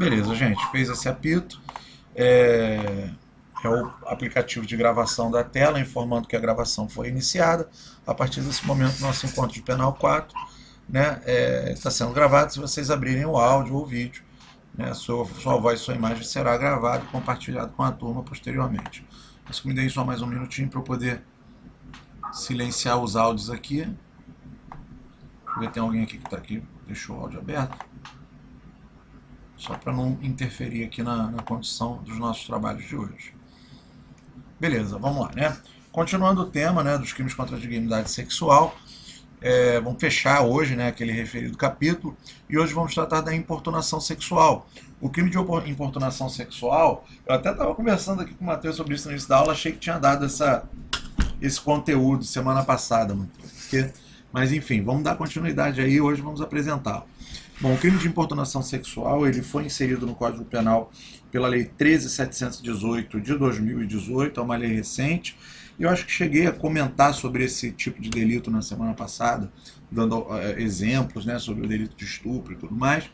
Beleza, gente, fez esse apito. É, é o aplicativo de gravação da tela, informando que a gravação foi iniciada. A partir desse momento, nosso encontro de penal 4, né, está sendo gravado. Se vocês abrirem o áudio ou o vídeo, né, sua voz e sua imagem será gravado e compartilhado com a turma posteriormente. Mas me deem só mais um minutinho para eu poder silenciar os áudios aqui. Deixa eu ver se tem alguém aqui que está aqui, deixou o áudio aberto. Só para não interferir aqui na condição dos nossos trabalhos de hoje. Beleza, vamos lá, né? Continuando o tema, né, dos crimes contra a dignidade sexual, vamos fechar hoje, né, aquele referido capítulo, e hoje vamos tratar da importunação sexual. O crime de importunação sexual, eu até estava conversando aqui com o Matheus sobre isso no início da aula, achei que tinha dado esse conteúdo semana passada, mas enfim, vamos dar continuidade aí, hoje vamos apresentá-lo. Bom, o crime de importunação sexual ele foi inserido no Código Penal pela Lei 13.718 de 2018, é uma lei recente. E eu acho que cheguei a comentar sobre esse tipo de delito na semana passada, dando exemplos, né, sobre o delito de estupro e tudo mais.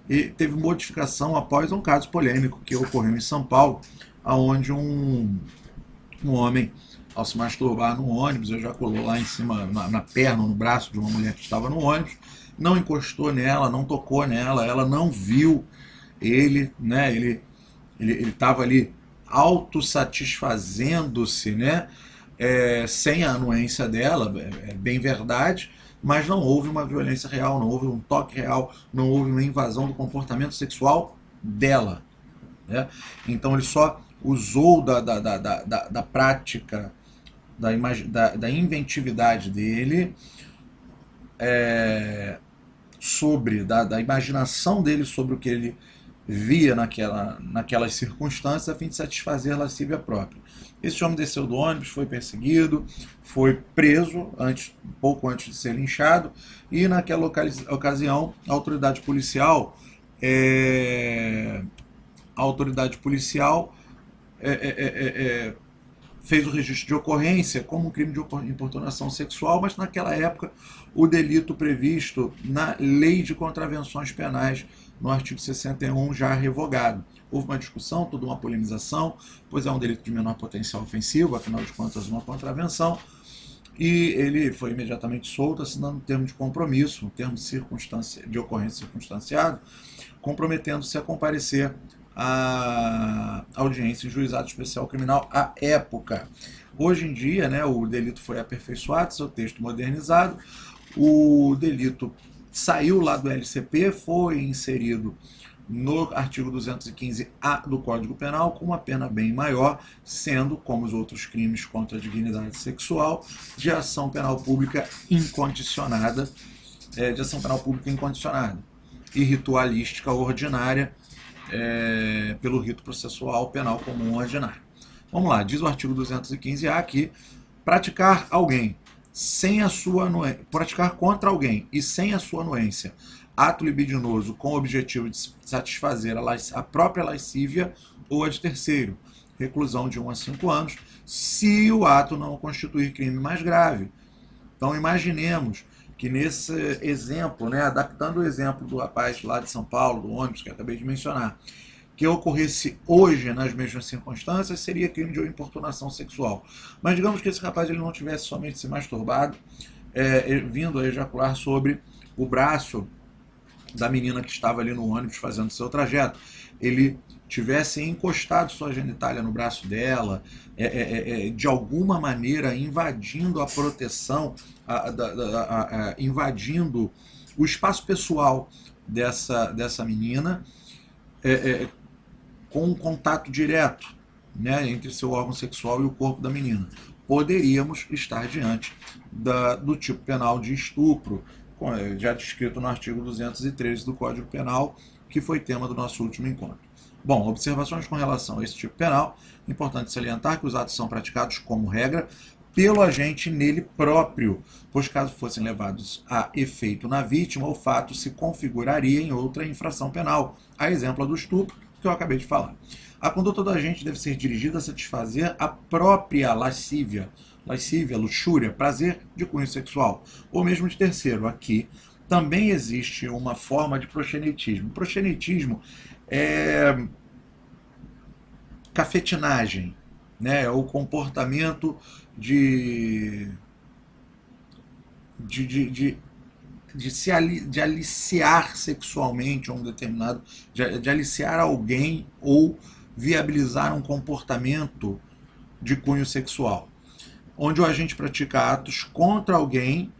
E teve modificação após um caso polêmico que ocorreu em São Paulo, onde um homem, ao se masturbar no ônibus, ejaculou lá em cima, na perna, no braço de uma mulher que estava no ônibus, não encostou nela, não tocou nela, ela não viu ele, né? Ele estava ali autossatisfazendo-se, né? Sem a anuência dela, é bem verdade, mas não houve uma violência real, não houve um toque real, não houve uma invasão do comportamento sexual dela, né? Então ele só usou da prática, da inventividade dele, da imaginação dele sobre o que ele via naquelas circunstâncias, a fim de satisfazer a lascívia própria. Esse homem desceu do ônibus, foi perseguido, foi preso pouco antes de ser linchado, e naquela ocasião a autoridade policial fez o registro de ocorrência como um crime de importunação sexual, mas naquela época o delito previsto na Lei de Contravenções Penais, no artigo 61, já revogado. Houve uma discussão, toda uma polemização, pois é um delito de menor potencial ofensivo, afinal de contas uma contravenção, e ele foi imediatamente solto, assinando um termo de compromisso, um termo de ocorrência circunstanciado, comprometendo-se a comparecer à audiência em juizado especial criminal à época. Hoje em dia, né, o delito foi aperfeiçoado, seu texto modernizado, o delito saiu lá do LCP, foi inserido no artigo 215-A do Código Penal, com uma pena bem maior, sendo, como os outros crimes contra a dignidade sexual, de ação penal pública incondicionada, e ritualística ordinária, pelo rito processual penal comum ordinário. Vamos lá, diz o artigo 215-A que praticar contra alguém e sem a sua anuência ato libidinoso com o objetivo de satisfazer a própria lascívia ou a de terceiro, reclusão de 1 a 5 anos, se o ato não constituir crime mais grave. Então imaginemos que nesse exemplo, né, adaptando o exemplo do rapaz lá de São Paulo, do ônibus que eu acabei de mencionar, que ocorresse hoje nas mesmas circunstâncias, seria crime de importunação sexual. Mas digamos que esse rapaz ele não tivesse somente se masturbado, vindo a ejacular sobre o braço da menina que estava ali no ônibus fazendo seu trajeto, ele tivesse encostado sua genitália no braço dela, de alguma maneira invadindo a proteção, invadindo o espaço pessoal dessa menina, com um contato direto, né, entre seu órgão sexual e o corpo da menina. Poderíamos estar diante do tipo penal de estupro, já descrito no artigo 213 do Código Penal, que foi tema do nosso último encontro. Bom, observações com relação a esse tipo penal. Importante salientar que os atos são praticados, como regra, pelo agente nele próprio, pois caso fossem levados a efeito na vítima, o fato se configuraria em outra infração penal, a exemplo do estupro, que eu acabei de falar. A conduta do agente deve ser dirigida a satisfazer a própria lascívia, luxúria, prazer de cunho sexual, ou mesmo de terceiro. Aqui também existe uma forma de proxenetismo. Proxenetismo é cafetinagem, né? É o comportamento de aliciar sexualmente um determinado, de aliciar alguém ou viabilizar um comportamento de cunho sexual, onde o agente pratica atos contra alguém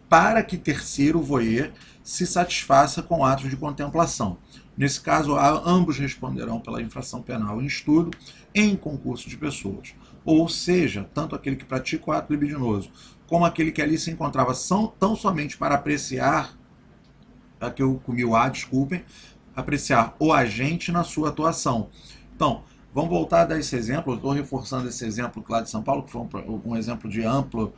para que terceiro, o voyeur, se satisfaça com atos de contemplação. Nesse caso, ambos responderão pela infração penal em estudo em concurso de pessoas. Ou seja, tanto aquele que pratica o ato libidinoso como aquele que ali se encontrava tão somente para apreciar, aqui eu comi o A, desculpem, apreciar o agente na sua atuação. Então, vamos voltar a dar esse exemplo. Eu estou reforçando esse exemplo lá de São Paulo, que foi um exemplo de ampla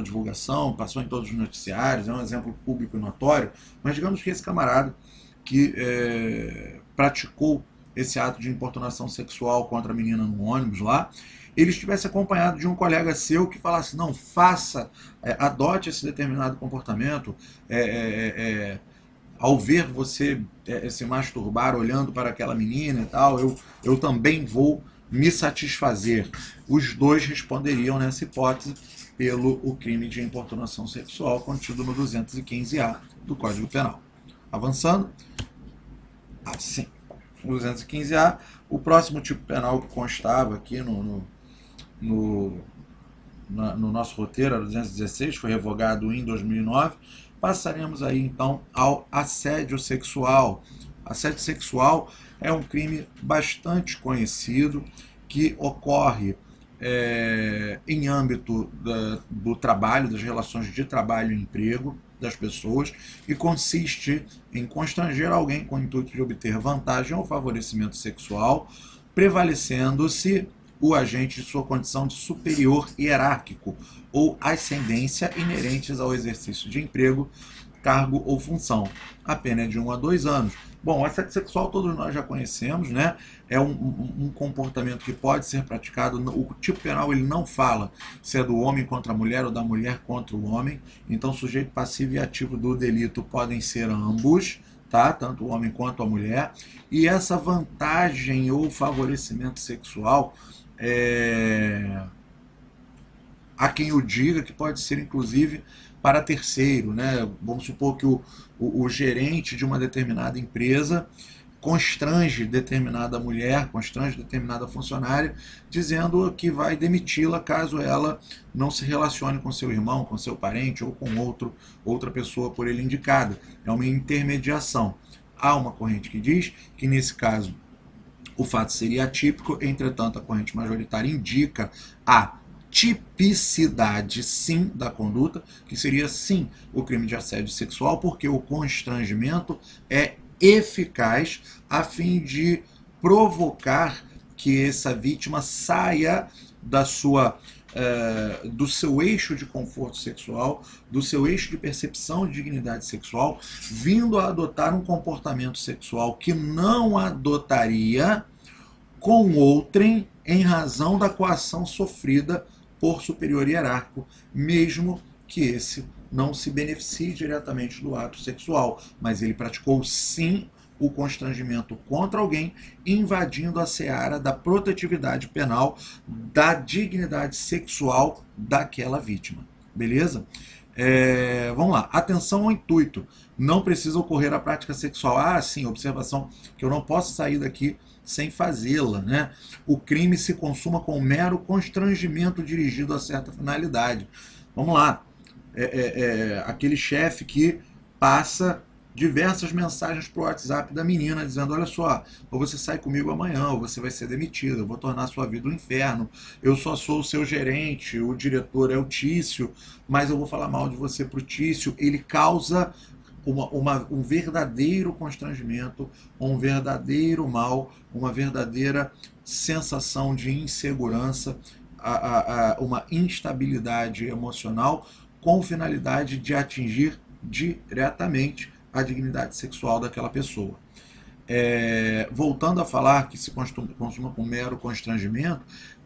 divulgação, passou em todos os noticiários, é um exemplo público e notório, mas digamos que esse camarada que praticou esse ato de importunação sexual contra a menina no ônibus lá, ele estivesse acompanhado de um colega seu que falasse, não, adote esse determinado comportamento, ao ver você se masturbar olhando para aquela menina e tal, eu também vou me satisfazer. Os dois responderiam nessa hipótese pelo crime de importunação sexual contido no 215A do Código Penal. Avançando, assim, 215A, o próximo tipo penal que constava aqui no nosso roteiro, era 216, foi revogado em 2009, passaremos aí então ao assédio sexual. Assédio sexual é um crime bastante conhecido que ocorre em âmbito do trabalho, das relações de trabalho e emprego das pessoas, e consiste em constranger alguém com o intuito de obter vantagem ou favorecimento sexual, prevalecendo-se o agente de sua condição de superior hierárquico ou ascendência inerentes ao exercício de emprego, cargo ou função. A pena é de 1 a 2 anos. Bom, o assédio sexual todos nós já conhecemos, né? É um comportamento que pode ser praticado. O tipo penal ele não fala se é do homem contra a mulher ou da mulher contra o homem. Então, sujeito passivo e ativo do delito podem ser ambos, tá? Tanto o homem quanto a mulher. E essa vantagem ou favorecimento sexual há quem o diga que pode ser inclusive para terceiro, né? Vamos supor que o gerente de uma determinada empresa constrange determinada mulher, constrange determinada funcionária, dizendo que vai demiti-la caso ela não se relacione com seu irmão, com seu parente ou com outra pessoa por ele indicada. É uma intermediação. Há uma corrente que diz que nesse caso o fato seria atípico, entretanto a corrente majoritária indica a tipicidade, sim, da conduta, que seria, sim, o crime de assédio sexual, porque o constrangimento é eficaz a fim de provocar que essa vítima saia do seu eixo de conforto sexual, do seu eixo de percepção de dignidade sexual, vindo a adotar um comportamento sexual que não adotaria com outrem em razão da coação sofrida por superior hierárquico, mesmo que esse não se beneficie diretamente do ato sexual, mas ele praticou sim o constrangimento contra alguém, invadindo a seara da protetividade penal, da dignidade sexual daquela vítima. Beleza? Vamos lá. Atenção ao intuito. Não precisa ocorrer a prática sexual. Ah, sim, observação que eu não posso sair daqui sem fazê-la, né? O crime se consuma com mero constrangimento dirigido a certa finalidade. Vamos lá. Aquele chefe que passa diversas mensagens para o WhatsApp da menina dizendo, olha só, ou você sai comigo amanhã, ou você vai ser demitido, eu vou tornar a sua vida um inferno, eu só sou o seu gerente, o diretor é o Tício, mas eu vou falar mal de você para o Tício. Ele causa um verdadeiro constrangimento, um verdadeiro mal, uma verdadeira sensação de insegurança, uma instabilidade emocional, com finalidade de atingir diretamente a dignidade sexual daquela pessoa. Voltando a falar que se consuma com mero constrangimento,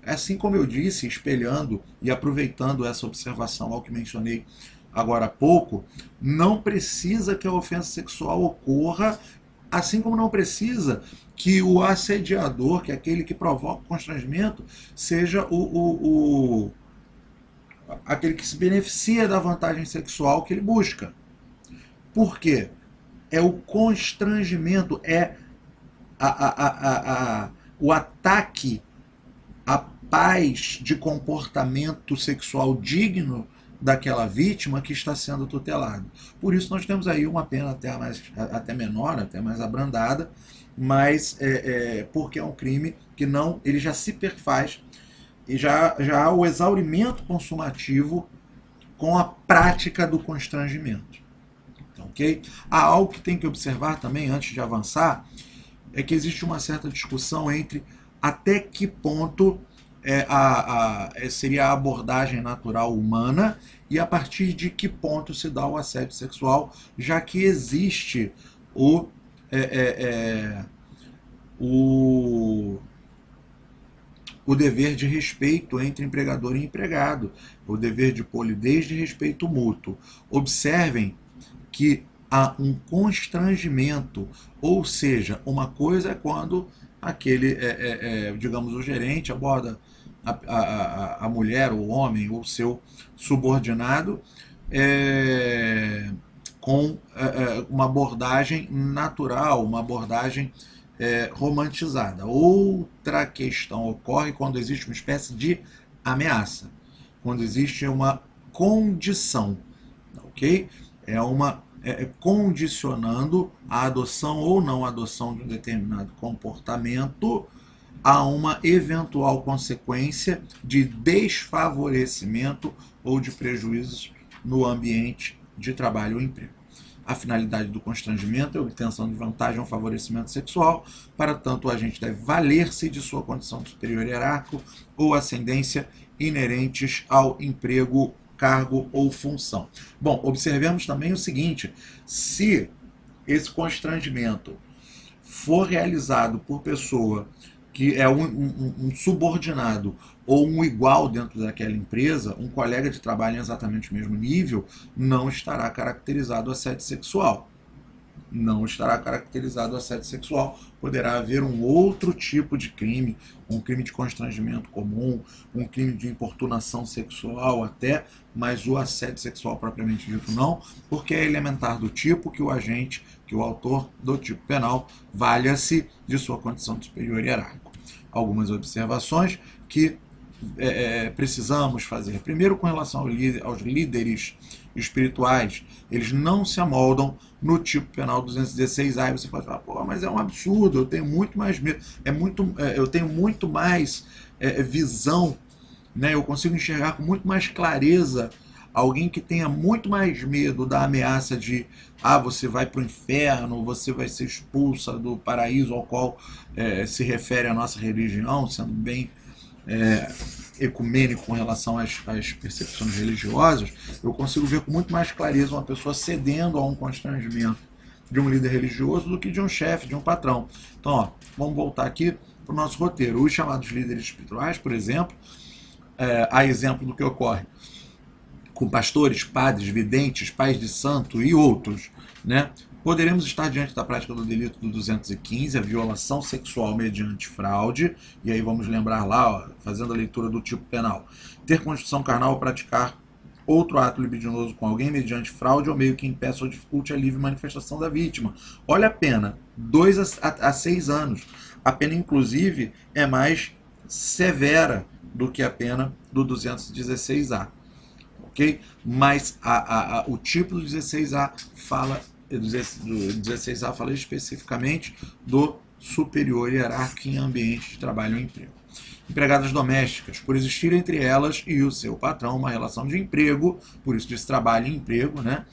assim como eu disse, espelhando e aproveitando essa observação ao que mencionei agora há pouco, não precisa que a ofensa sexual ocorra, assim como não precisa que o assediador, que é aquele que provoca o constrangimento, seja aquele que se beneficia da vantagem sexual que ele busca. Por quê? É o constrangimento, é o ataque à paz de comportamento sexual digno daquela vítima que está sendo tutelado. Por isso nós temos aí uma pena até menor, até mais abrandada, mas porque é um crime que não, ele já se perfaz e já há o exaurimento consumativo com a prática do constrangimento. Okay? Há algo que tem que observar também, antes de avançar, é que existe uma certa discussão entre até que ponto seria a abordagem natural humana e a partir de que ponto se dá o assédio sexual, já que existe o dever de respeito entre empregador e empregado, o dever de polidez de respeito mútuo. Observem que há um constrangimento, ou seja, uma coisa é quando aquele, digamos, o gerente aborda a mulher, o homem, ou seu subordinado com uma abordagem natural, uma abordagem romantizada. Outra questão ocorre quando existe uma espécie de ameaça, quando existe uma condição, ok? Condicionando a adoção ou não adoção de um determinado comportamento a uma eventual consequência de desfavorecimento ou de prejuízos no ambiente de trabalho ou emprego. A finalidade do constrangimento é a obtenção de vantagem ou favorecimento sexual, para tanto o agente deve valer-se de sua condição de superior hierárquico ou ascendência inerentes ao emprego, cargo ou função. Bom, observemos também o seguinte: se esse constrangimento for realizado por pessoa que é um subordinado ou um igual dentro daquela empresa, um colega de trabalho em exatamente o mesmo nível, não estará caracterizado assédio sexual. Não estará caracterizado assédio sexual. Poderá haver um outro tipo de crime, um crime de constrangimento comum, um crime de importunação sexual até, mas o assédio sexual propriamente dito não, porque é elementar do tipo que o agente, que o autor do tipo penal, valha-se de sua condição de superior hierárquico. Algumas observações que precisamos fazer. Primeiro, com relação aos líderes espirituais, eles não se amoldam no tipo penal 216A. E você pode falar, pô, mas é um absurdo, eu tenho muito mais medo, eu tenho muito mais visão, né? Eu consigo enxergar com muito mais clareza alguém que tenha muito mais medo da ameaça de você vai para o inferno, você vai ser expulsa do paraíso ao qual se refere a nossa religião, sendo bem ecumênico com relação às percepções religiosas. Eu consigo ver com muito mais clareza uma pessoa cedendo a um constrangimento de um líder religioso do que de um chefe, de um patrão. Então, vamos voltar aqui para o nosso roteiro. Os chamados líderes espirituais, por exemplo, a exemplo do que ocorre com pastores, padres, videntes, pais de santo e outros, né? Poderemos estar diante da prática do delito do 215, a violação sexual mediante fraude, e aí vamos lembrar lá, fazendo a leitura do tipo penal, ter constituição carnal ou praticar outro ato libidinoso com alguém mediante fraude ou meio que impeça ou dificulte a livre manifestação da vítima. Olha a pena, 2 a 6 anos. A pena, inclusive, é mais severa do que a pena do 216A. Ok? Mas o tipo do 16A fala... do 16A fala especificamente do superior hierárquico em ambiente de trabalho ou emprego. Empregadas domésticas, por existir entre elas e o seu patrão uma relação de emprego, por isso diz trabalho e emprego, né?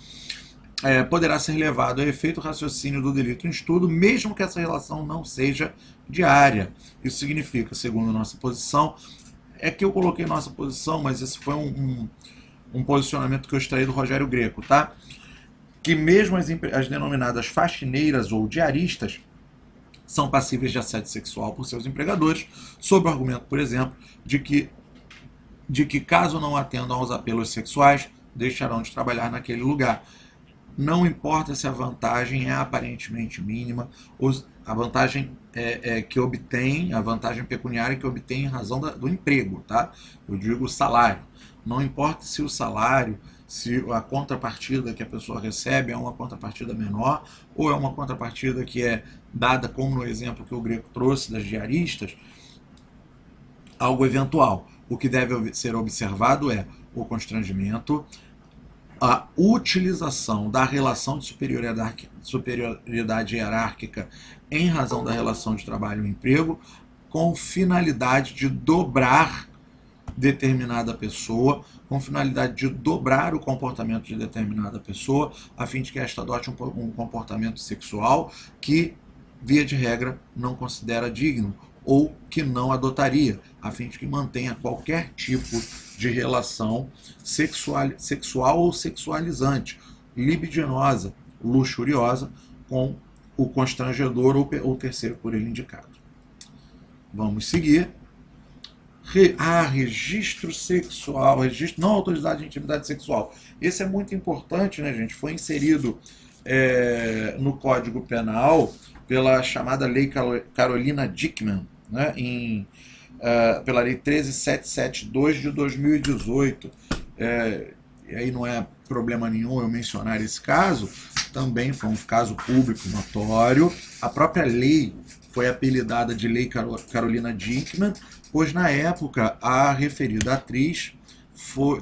Poderá ser levado a efeito raciocínio do delito em estudo, mesmo que essa relação não seja diária. Isso significa, segundo nossa posição, que eu coloquei nossa posição, mas esse foi um posicionamento que eu extraí do Rogério Greco, tá? Que mesmo as denominadas faxineiras ou diaristas são passíveis de assédio sexual por seus empregadores, sob o argumento, por exemplo, de que caso não atendam aos apelos sexuais, deixarão de trabalhar naquele lugar. Não importa se a vantagem é aparentemente mínima, a vantagem que obtém, a vantagem pecuniária que obtém em razão do emprego, tá? Eu digo o salário. Não importa se o salário, se a contrapartida que a pessoa recebe é uma contrapartida menor ou é uma contrapartida que é dada, como no exemplo que o Greco trouxe das diaristas, algo eventual. O que deve ser observado é o constrangimento, a utilização da relação de superioridade hierárquica em razão da relação de trabalho e emprego, com finalidade de dobrar determinada pessoa, com finalidade de dobrar o comportamento de determinada pessoa, a fim de que esta adote um comportamento sexual que, via de regra, não considera digno, ou que não adotaria, a fim de que mantenha qualquer tipo de relação sexual ou sexualizante, libidinosa, luxuriosa, com o constrangedor ou terceiro por ele indicado. Vamos seguir. Registro sexual, registro não autorizado de intimidade sexual. Esse é muito importante, né, gente? Foi inserido no Código Penal pela chamada Lei Carolina Dickmann, né, pela Lei 13772 de 2018. E aí não é problema nenhum eu mencionar esse caso, também foi um caso público notório. A própria lei foi apelidada de Lei Carolina Dickmann, pois na época a referida atriz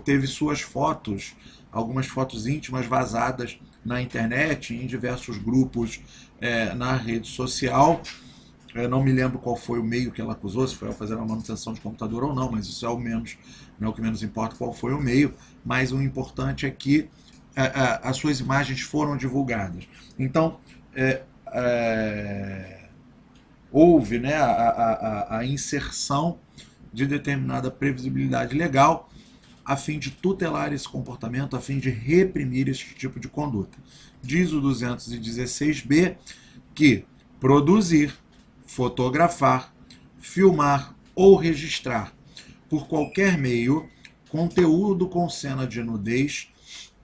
teve suas fotos, algumas fotos íntimas vazadas na internet, em diversos grupos na rede social. Eu não me lembro qual foi o meio que ela acusou, se foi ao fazer uma manutenção de computador ou não, mas isso é o menos, não é o que menos importa qual foi o meio, mas o importante é que as suas imagens foram divulgadas. Então, houve, né, a inserção de determinada previsibilidade legal a fim de tutelar esse comportamento, a fim de reprimir esse tipo de conduta. Diz o 216b que produzir, fotografar, filmar ou registrar por qualquer meio conteúdo com cena de nudez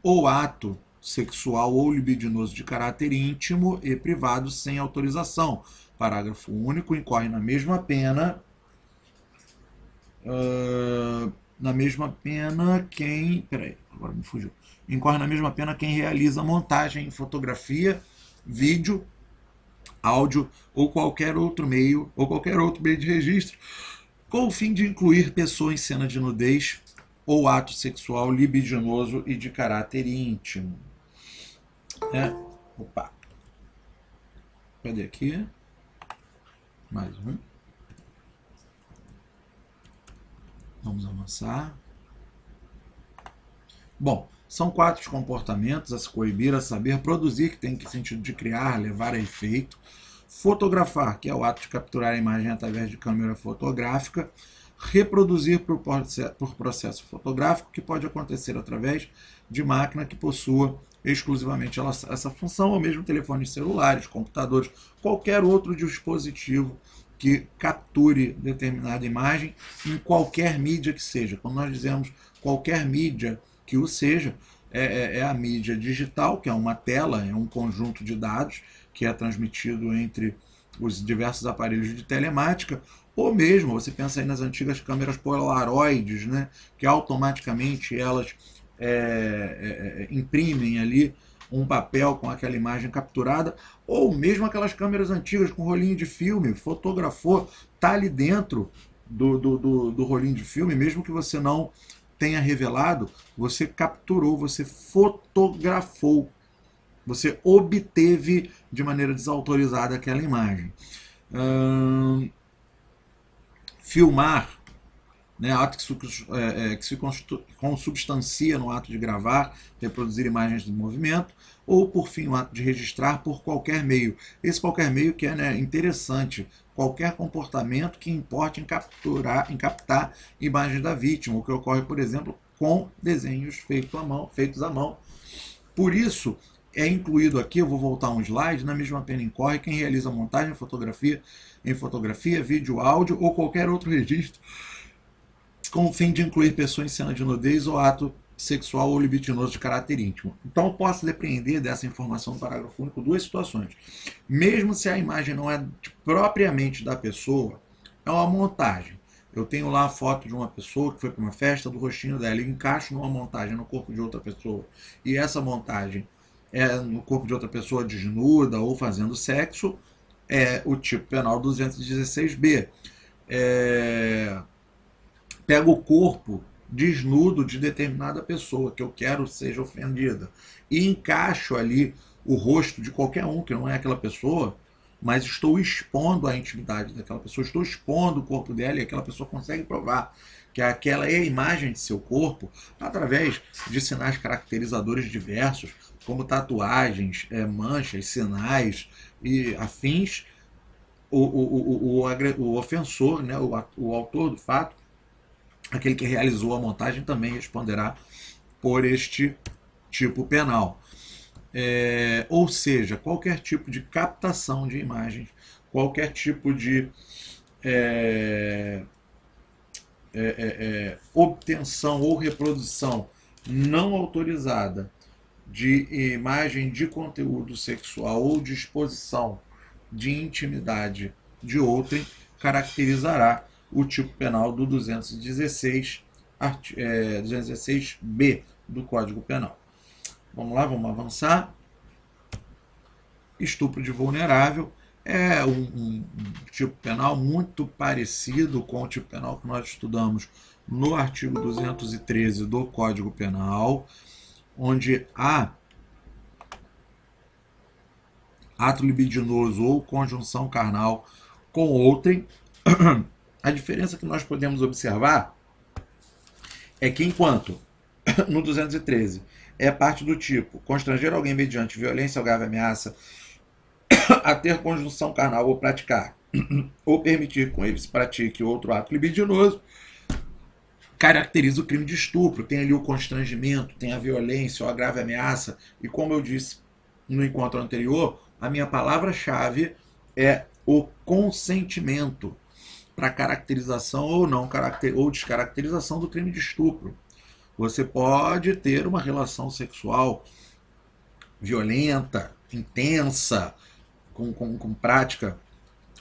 ou ato sexual ou libidinoso de caráter íntimo e privado sem autorização. Parágrafo único, incorre na mesma pena quem... Peraí, agora me fugiu. Incorre na mesma pena quem realiza montagem em fotografia, vídeo, áudio ou qualquer outro meio de registro com o fim de incluir pessoa em cena de nudez ou ato sexual libidinoso e de caráter íntimo. Opa. Cadê aqui? Mais um. Vamos avançar. Bom, são 4 comportamentos a se coibir, a saber, produzir, que tem sentido de criar, levar a efeito, fotografar, que é o ato de capturar a imagem através de câmera fotográfica, reproduzir por processo fotográfico, que pode acontecer através de máquina que possua exclusivamente essa função, ou mesmo telefones celulares, computadores, qualquer outro dispositivo que capture determinada imagem em qualquer mídia que seja. Quando nós dizemos qualquer mídia que o seja, é a mídia digital, que é uma tela, é um conjunto de dados que é transmitido entre os diversos aparelhos de telemática, ou mesmo, você pensa aí nas antigas câmeras polaroides, né, que automaticamente elas imprimem ali um papel com aquela imagem capturada, ou mesmo aquelas câmeras antigas com rolinho de filme, fotografou, está ali dentro do rolinho de filme, mesmo que você não tenha revelado, você capturou, você fotografou, você obteve de maneira desautorizada aquela imagem. Filmar, né, ato que se consubstancia no ato de gravar, reproduzir imagens de movimento, ou, por fim, o ato de registrar por qualquer meio. Esse qualquer meio que é, né, interessante, qualquer comportamento que importe em captar imagens da vítima, o que ocorre, por exemplo, com desenhos feitos à mão. Por isso, é incluído aqui, eu vou voltar um slide, na mesma pena incorre quem realiza montagem em fotografia, vídeo, áudio ou qualquer outro registro com o fim de incluir pessoa em cena de nudez ou ato sexual ou libidinoso de caráter íntimo. Então eu posso depreender dessa informação do parágrafo único duas situações. Mesmo se a imagem não é propriamente da pessoa, é uma montagem. Eu tenho lá a foto de uma pessoa que foi para uma festa do rostinho dela e encaixo numa montagem no corpo de outra pessoa. E essa montagem é no corpo de outra pessoa desnuda ou fazendo sexo, é o tipo penal 216b. Pego o corpo desnudo de determinada pessoa que eu quero seja ofendida e encaixo ali o rosto de qualquer um que não é aquela pessoa, mas estou expondo a intimidade daquela pessoa, estou expondo o corpo dela e aquela pessoa consegue provar que aquela é a imagem de seu corpo através de sinais caracterizadores diversos, como tatuagens, manchas, sinais e afins. O ofensor, né, o autor do fato, aquele que realizou a montagem, também responderá por este tipo penal. Ou seja, qualquer tipo de captação de imagens, qualquer tipo de obtenção ou reprodução não autorizada de imagem de conteúdo sexual ou de exposição de intimidade de outrem caracterizará o tipo penal do 216b do Código Penal. Vamos lá, vamos avançar. Estupro de vulnerável é um tipo penal muito parecido com o tipo penal que nós estudamos no artigo 213 do Código Penal, onde há ato libidinoso ou conjunção carnal com outrem. A diferença que nós podemos observar é que enquanto no 213 é parte do tipo constranger alguém mediante violência, grave ameaça a ter conjunção carnal ou praticar, ou permitir com ele se pratique outro ato libidinoso, caracteriza o crime de estupro. Tem ali o constrangimento, tem a violência ou a grave ameaça, e como eu disse no encontro anterior, a minha palavra-chave é o consentimento para caracterização ou não ou descaracterização do crime de estupro. Você pode ter uma relação sexual violenta, intensa, com prática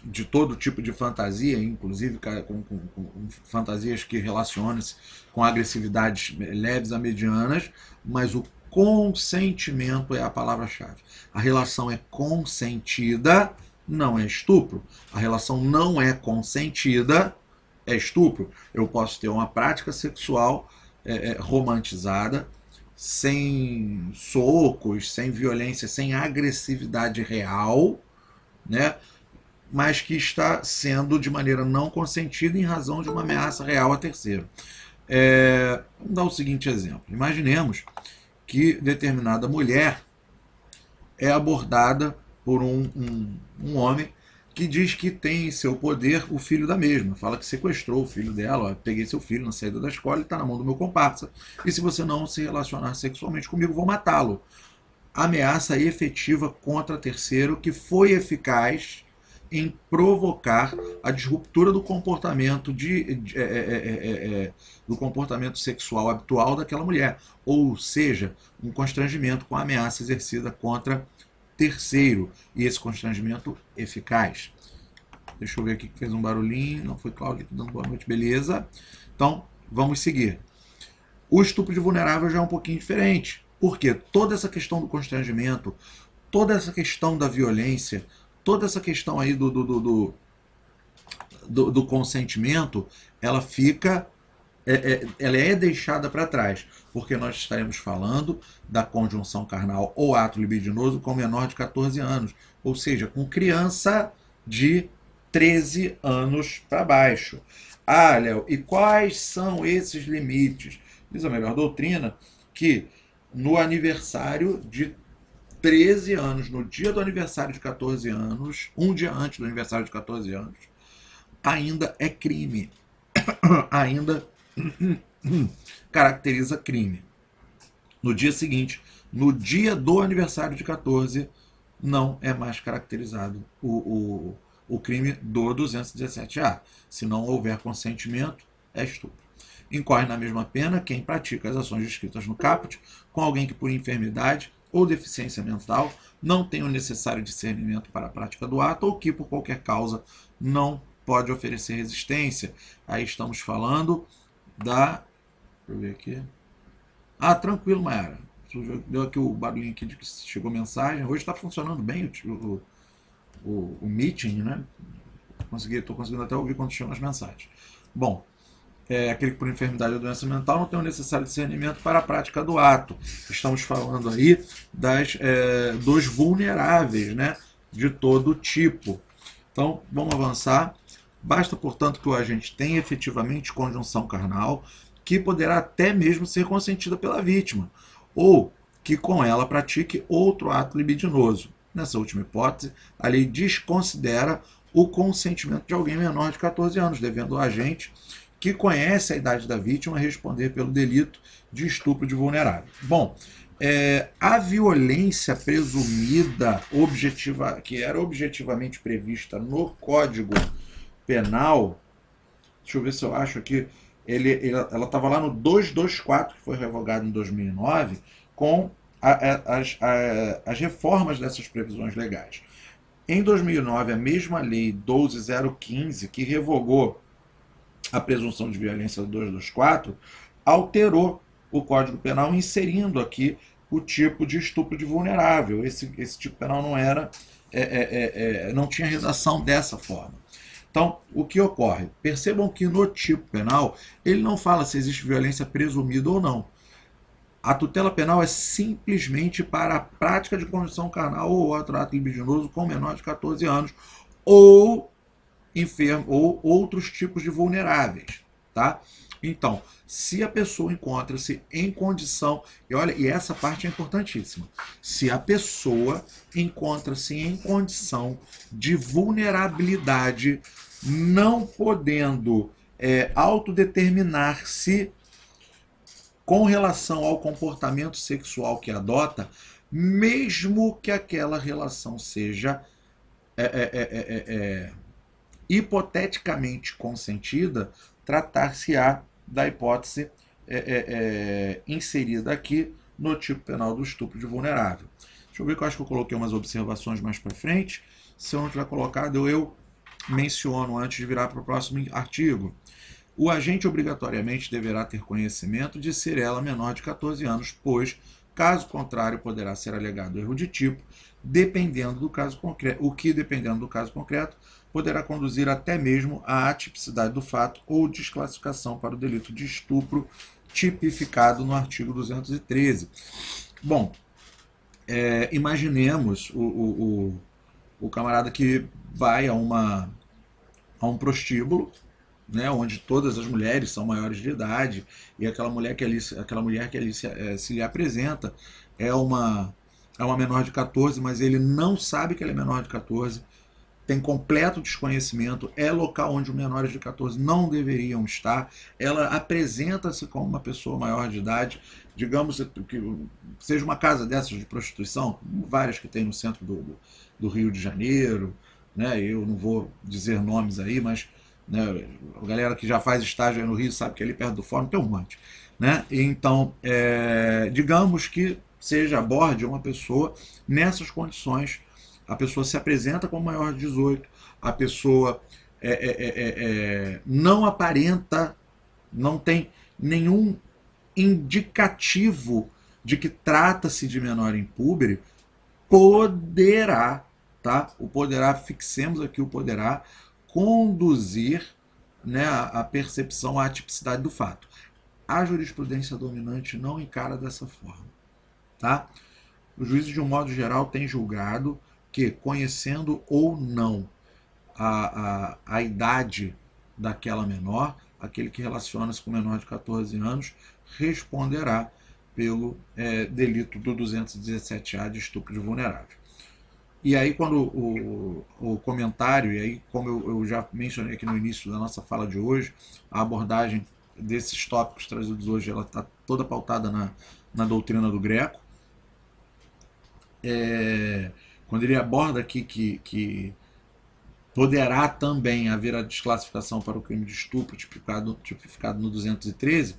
de todo tipo de fantasia, inclusive com fantasias que relacionam-se com agressividades leves a medianas, mas o consentimento é a palavra-chave. A relação é consentida, não é estupro. A relação não é consentida, é estupro. Eu posso ter uma prática sexual romantizada, sem socos, sem violência, sem agressividade real, né? Mas que está sendo de maneira não consentida em razão de uma ameaça real a terceiro. Vamos dar o seguinte exemplo. Imaginemos que determinada mulher é abordada por um homem que diz que tem em seu poder o filho da mesma. Fala que sequestrou o filho dela, peguei seu filho na saída da escola e está na mão do meu comparsa. E se você não se relacionar sexualmente comigo, vou matá-lo. Ameaça efetiva contra terceiro que foi eficaz em provocar a disruptura do comportamento do comportamento sexual habitual daquela mulher, ou seja, um constrangimento com a ameaça exercida contra terceiro, e esse constrangimento eficaz. Deixa eu ver aqui que fez um barulhinho, não foi Cláudio dando boa noite, beleza. Então, vamos seguir. O estupro de vulnerável já é um pouquinho diferente, porque toda essa questão do constrangimento, toda essa questão da violência, toda essa questão aí do consentimento, ela fica, ela é deixada para trás, porque nós estaremos falando da conjunção carnal ou ato libidinoso com menor de 14 anos, ou seja, com criança de 13 anos para baixo. Ah, Léo, e quais são esses limites? Diz a melhor doutrina que no aniversário de 13 anos, no dia do aniversário de 14 anos, um dia antes do aniversário de 14 anos, ainda é crime. Ainda caracteriza crime. No dia seguinte, no dia do aniversário de 14, não é mais caracterizado o crime do 217A. Se não houver consentimento, é estupro. Incorre na mesma pena quem pratica as ações descritas no caput com alguém que, por enfermidade ou deficiência mental, não tem o necessário discernimento para a prática do ato ou que, por qualquer causa, não pode oferecer resistência. Aí estamos falando da... Deixa eu ver aqui. Ah, tranquilo, Mayara. Deu aqui o barulhinho aqui de que chegou mensagem. Hoje está funcionando bem o meeting, né? Estou conseguindo até ouvir quando chegam as mensagens. Bom, aquele que por enfermidade ou doença mental não tem o necessário discernimento para a prática do ato. Estamos falando aí dos vulneráveis, né? De todo tipo. Então, vamos avançar. Basta, portanto, que o agente tenha efetivamente conjunção carnal, que poderá até mesmo ser consentida pela vítima, ou que com ela pratique outro ato libidinoso. Nessa última hipótese, a lei desconsidera o consentimento de alguém menor de 14 anos, devendo o agente que conhece a idade da vítima responder pelo delito de estupro de vulnerável. Bom, a violência presumida que era objetivamente prevista no Código Penal, deixa eu ver se eu acho aqui, ela estava lá no 224, que foi revogado em 2009, com as reformas dessas previsões legais. Em 2009, a mesma lei 12015, que revogou a presunção de violência do 224, alterou o Código Penal, inserindo aqui o tipo de estupro de vulnerável. Esse tipo penal não tinha redação dessa forma. Então, o que ocorre? Percebam que no tipo penal, ele não fala se existe violência presumida ou não. A tutela penal é simplesmente para a prática de conjunção carnal ou outro ato libidinoso com menor de 14 anos, ou enfermo, ou outros tipos de vulneráveis, tá? Então, se a pessoa encontra-se em condição, e olha, e essa parte é importantíssima, se a pessoa encontra-se em condição de vulnerabilidade, não podendo autodeterminar-se com relação ao comportamento sexual que adota, mesmo que aquela relação seja hipoteticamente consentida, tratar-se-á da hipótese inserida aqui no tipo penal do estupro de vulnerável. Deixa eu ver que eu acho que eu coloquei umas observações mais para frente. Se eu não tiver colocado, eu menciono antes de virar para o próximo artigo. O agente obrigatoriamente deverá ter conhecimento de ser ela menor de 14 anos, pois, caso contrário, poderá ser alegado erro de tipo, dependendo do caso concreto, o que, dependendo do caso concreto, poderá conduzir até mesmo à atipicidade do fato ou desclassificação para o delito de estupro tipificado no artigo 213. Bom, imaginemos o camarada que vai a um prostíbulo, né, onde todas as mulheres são maiores de idade, e aquela mulher que ali se lhe apresenta é uma menor de 14, mas ele não sabe que ela é menor de 14, tem completo desconhecimento, é local onde os menores de 14 não deveriam estar, ela apresenta-se como uma pessoa maior de idade, digamos que seja uma casa dessas de prostituição, várias que tem no centro do Rio de Janeiro, né, eu não vou dizer nomes aí, mas né, a galera que já faz estágio aí no Rio sabe que ali perto do fórum tem um monte. Né? Então, digamos que seja aborde uma pessoa nessas condições, a pessoa se apresenta como maior de 18, a pessoa não aparenta, não tem nenhum indicativo de que trata-se de menor impúbere, poderá, tá? O poderá, fixemos aqui o poderá, conduzir, né, a percepção, à tipicidade do fato. A jurisprudência dominante não encara dessa forma. Tá? O juiz, de um modo geral, tem julgado que, conhecendo ou não a idade daquela menor, aquele que relaciona-se com menor de 14 anos, responderá pelo delito do 217A de estupro de vulnerável. E aí, quando o comentário, e aí, como eu já mencionei aqui no início da nossa fala de hoje, a abordagem desses tópicos trazidos hoje, ela está toda pautada na doutrina do Greco. Quando ele aborda aqui que poderá também haver a desclassificação para o crime de estupro tipificado no 213,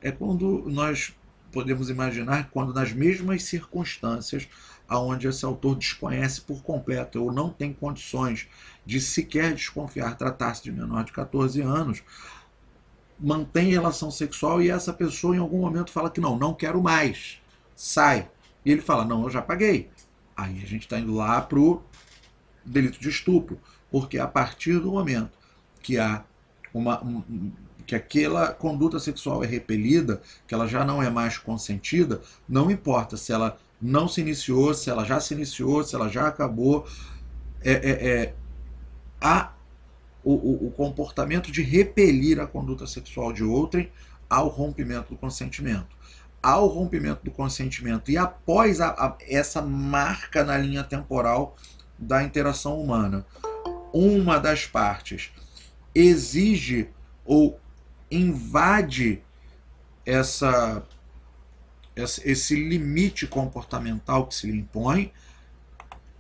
é quando nós podemos imaginar quando nas mesmas circunstâncias aonde esse autor desconhece por completo ou não tem condições de sequer desconfiar tratar-se de menor de 14 anos, mantém relação sexual e essa pessoa em algum momento fala que não quero mais, sai. E ele fala, não, eu já paguei. Aí a gente está indo lá para o delito de estupro, porque a partir do momento que há que aquela conduta sexual é repelida, que ela já não é mais consentida, não importa se ela não se iniciou, se ela já se iniciou, se ela já acabou, há o comportamento de repelir a conduta sexual de outrem ao rompimento do consentimento. Ao rompimento do consentimento e após essa marca na linha temporal da interação humana, uma das partes exige ou invade esse limite comportamental que se lhe impõe,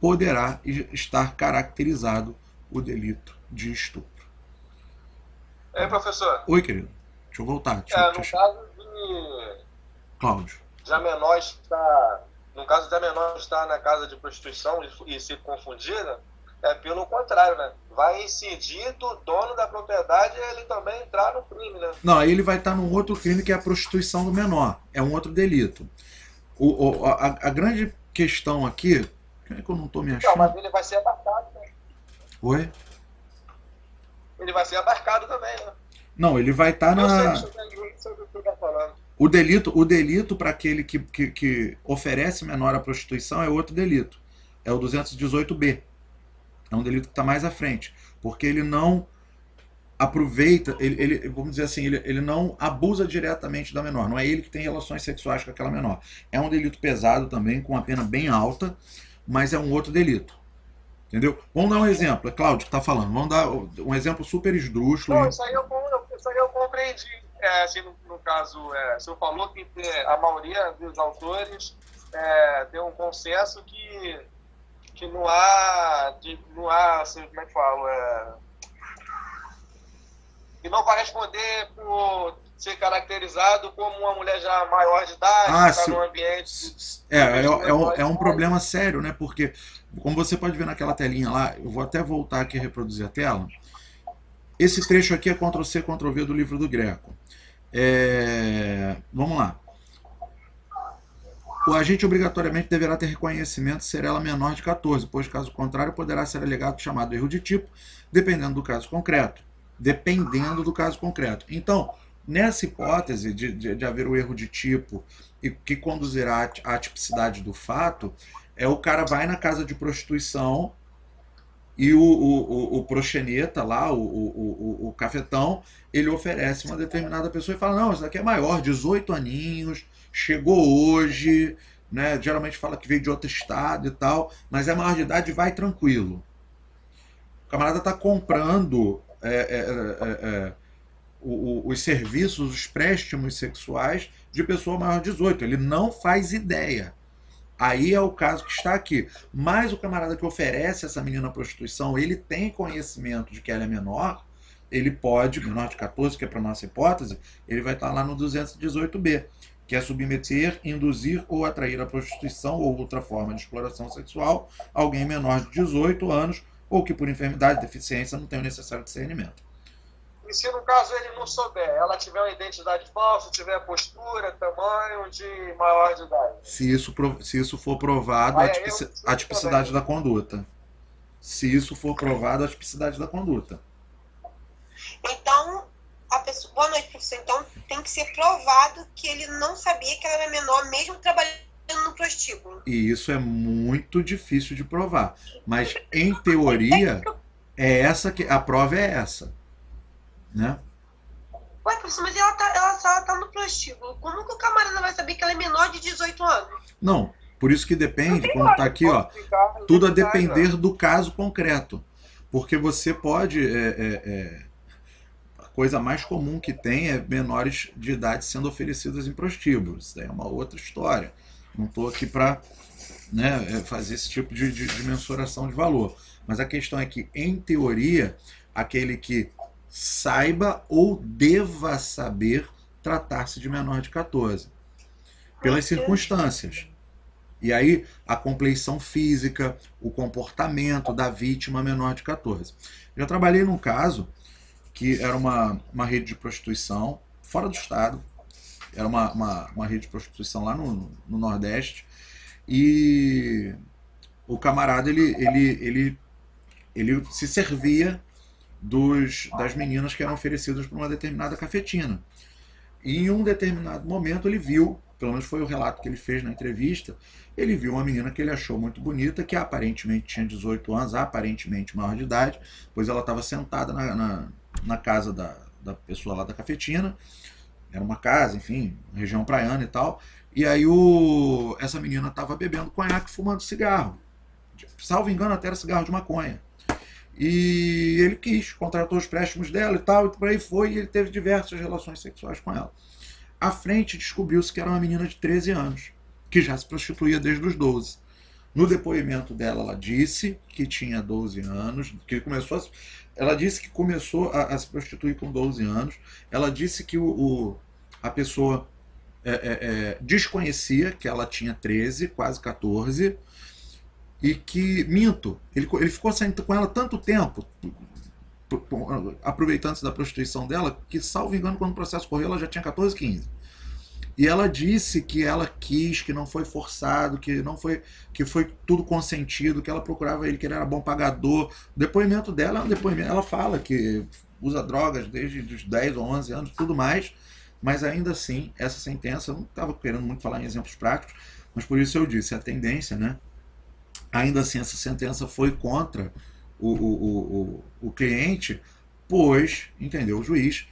poderá estar caracterizado o delito de estupro. Professor? Oi, querido. Deixa eu voltar. No caso de Cláudio. No caso da menor estar na casa de prostituição e se confundir, né? Pelo contrário, né? Vai incidir do dono da propriedade ele também entrar no crime, né? Não, aí ele vai estar num outro crime que é a prostituição do menor. É um outro delito. A grande questão aqui... É que eu não estou me achando. Não, mas ele vai ser abarcado, né? Oi? Ele vai ser abarcado também, né? Não, ele vai estar na... Eu sei do que você está falando. O delito para aquele que oferece menor à prostituição é outro delito. É o 218B. É um delito que está mais à frente. Porque ele não aproveita, vamos dizer assim, ele não abusa diretamente da menor. Não é ele que tem relações sexuais com aquela menor. É um delito pesado também, com uma pena bem alta, mas é um outro delito. Entendeu? Vamos dar um exemplo. É Cláudio que está falando. Vamos dar um exemplo super esdrúxulo. Não, isso aí eu compreendi. Assim, no caso, o senhor falou que a maioria dos autores deu um consenso que não há, assim, como é que falo? Que não vai responder por ser caracterizado como uma mulher já maior de idade, está num ambiente... É um problema sério, né? Porque, como você pode ver naquela telinha lá, eu vou até voltar aqui e reproduzir a tela. Esse trecho aqui é Ctrl+C, Ctrl+V do livro do Greco. Vamos lá. O agente obrigatoriamente deverá ter reconhecimento ser ela menor de 14, pois, caso contrário, poderá ser alegado chamado erro de tipo, dependendo do caso concreto. Então, nessa hipótese de haver o erro de tipo e que conduzirá à tipicidade do fato, o cara vai na casa de prostituição e o proxeneta lá, o cafetão, ele oferece uma determinada pessoa e fala, não, isso daqui é maior, 18 aninhos, chegou hoje, né? Geralmente fala que veio de outro estado e tal, mas é maior de idade, vai tranquilo. O camarada está comprando os serviços, os préstimos sexuais de pessoa maior de 18. Ele não faz ideia. Aí é o caso que está aqui. Mas o camarada que oferece essa menina à prostituição, ele tem conhecimento de que ela é menor, ele pode, menor de 14, que é para nossa hipótese, ele vai estar lá no 218B, que é submeter, induzir ou atrair à prostituição ou outra forma de exploração sexual alguém menor de 18 anos ou que por enfermidade, deficiência, não tem o necessário discernimento. E se no caso ele não souber, ela tiver uma identidade falsa, tiver postura, tamanho de maior de idade? Se isso for provado, a tipicidade da conduta. Se isso for provado, a tipicidade da conduta. Então, a pessoa... Boa noite, professor. Então, tem que ser provado que ele não sabia que ela era menor, mesmo trabalhando no prostíbulo. E isso é muito difícil de provar. Mas, em teoria, a prova é essa. Né? Ué, professor, mas ela só tá no prostíbulo. Como que o camarada vai saber que ela é menor de 18 anos? Não, por isso que depende, como está aqui, ó, tudo a depender do caso concreto. Porque você pode... a coisa mais comum que tem é menores de idade sendo oferecidas em prostíbulos. Isso daí é uma outra história. Não estou aqui para né, fazer esse tipo de mensuração de valor. Mas a questão é que, em teoria, aquele que saiba ou deva saber tratar-se de menor de 14, pelas circunstâncias. E aí, a compleição física, o comportamento da vítima menor de 14. Já trabalhei num caso que era uma rede de prostituição fora do estado. Era uma rede de prostituição lá no Nordeste. E o camarada, ele se servia das meninas que eram oferecidas por uma determinada cafetina. E em um determinado momento ele viu, pelo menos foi o relato que ele fez na entrevista, ele viu uma menina que ele achou muito bonita, que aparentemente tinha 18 anos, aparentemente maior de idade, pois ela estava sentada na casa da pessoa lá da cafetina. Era uma casa, enfim, região praiana e tal. E aí essa menina estava bebendo conhaque, fumando cigarro. Salvo engano, até era cigarro de maconha. E ele contratou os préstimos dela e tal, e por aí foi, e ele teve diversas relações sexuais com ela. À frente, descobriu-se que era uma menina de 13 anos, que já se prostituía desde os 12. No depoimento dela, ela disse que tinha 12 anos, ela disse que começou a se prostituir com 12 anos. Ela disse que a pessoa desconhecia que ela tinha 13, quase 14, e que, minto, ele ficou saindo com ela tanto tempo, aproveitando-se da prostituição dela, que, salvo engano, quando o processo correu, ela já tinha 14, 15. E ela disse que ela quis, que não foi forçado, que foi tudo consentido, que ela procurava ele, que ele era bom pagador. O depoimento dela é um depoimento. Ela fala que usa drogas desde os 10 ou 11 anos, tudo mais, mas ainda assim, essa sentença, eu não estava querendo muito falar em exemplos práticos, mas por isso eu disse, a tendência, né? Ainda assim, essa sentença foi contra o cliente, pois, entendeu, o juiz,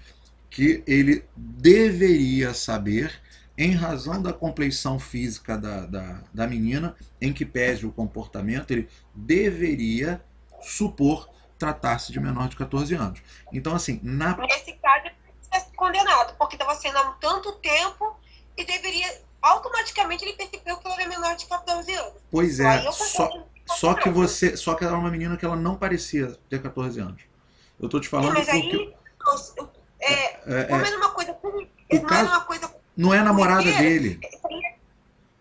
que ele deveria saber, em razão da compleição física da menina, em que pese o comportamento, ele deveria supor tratar-se de menor de 14 anos. Então, assim, nesse caso, ele precisa ser condenado, porque estava sendo há tanto tempo e deveria, automaticamente, ele percebeu que ela era menor de 14 anos. Pois é, só que ela era uma menina que ela não parecia ter 14 anos. Eu tô te falando mas porque... Como é uma coisa... Não é uma coisa... Não é a namorada dele.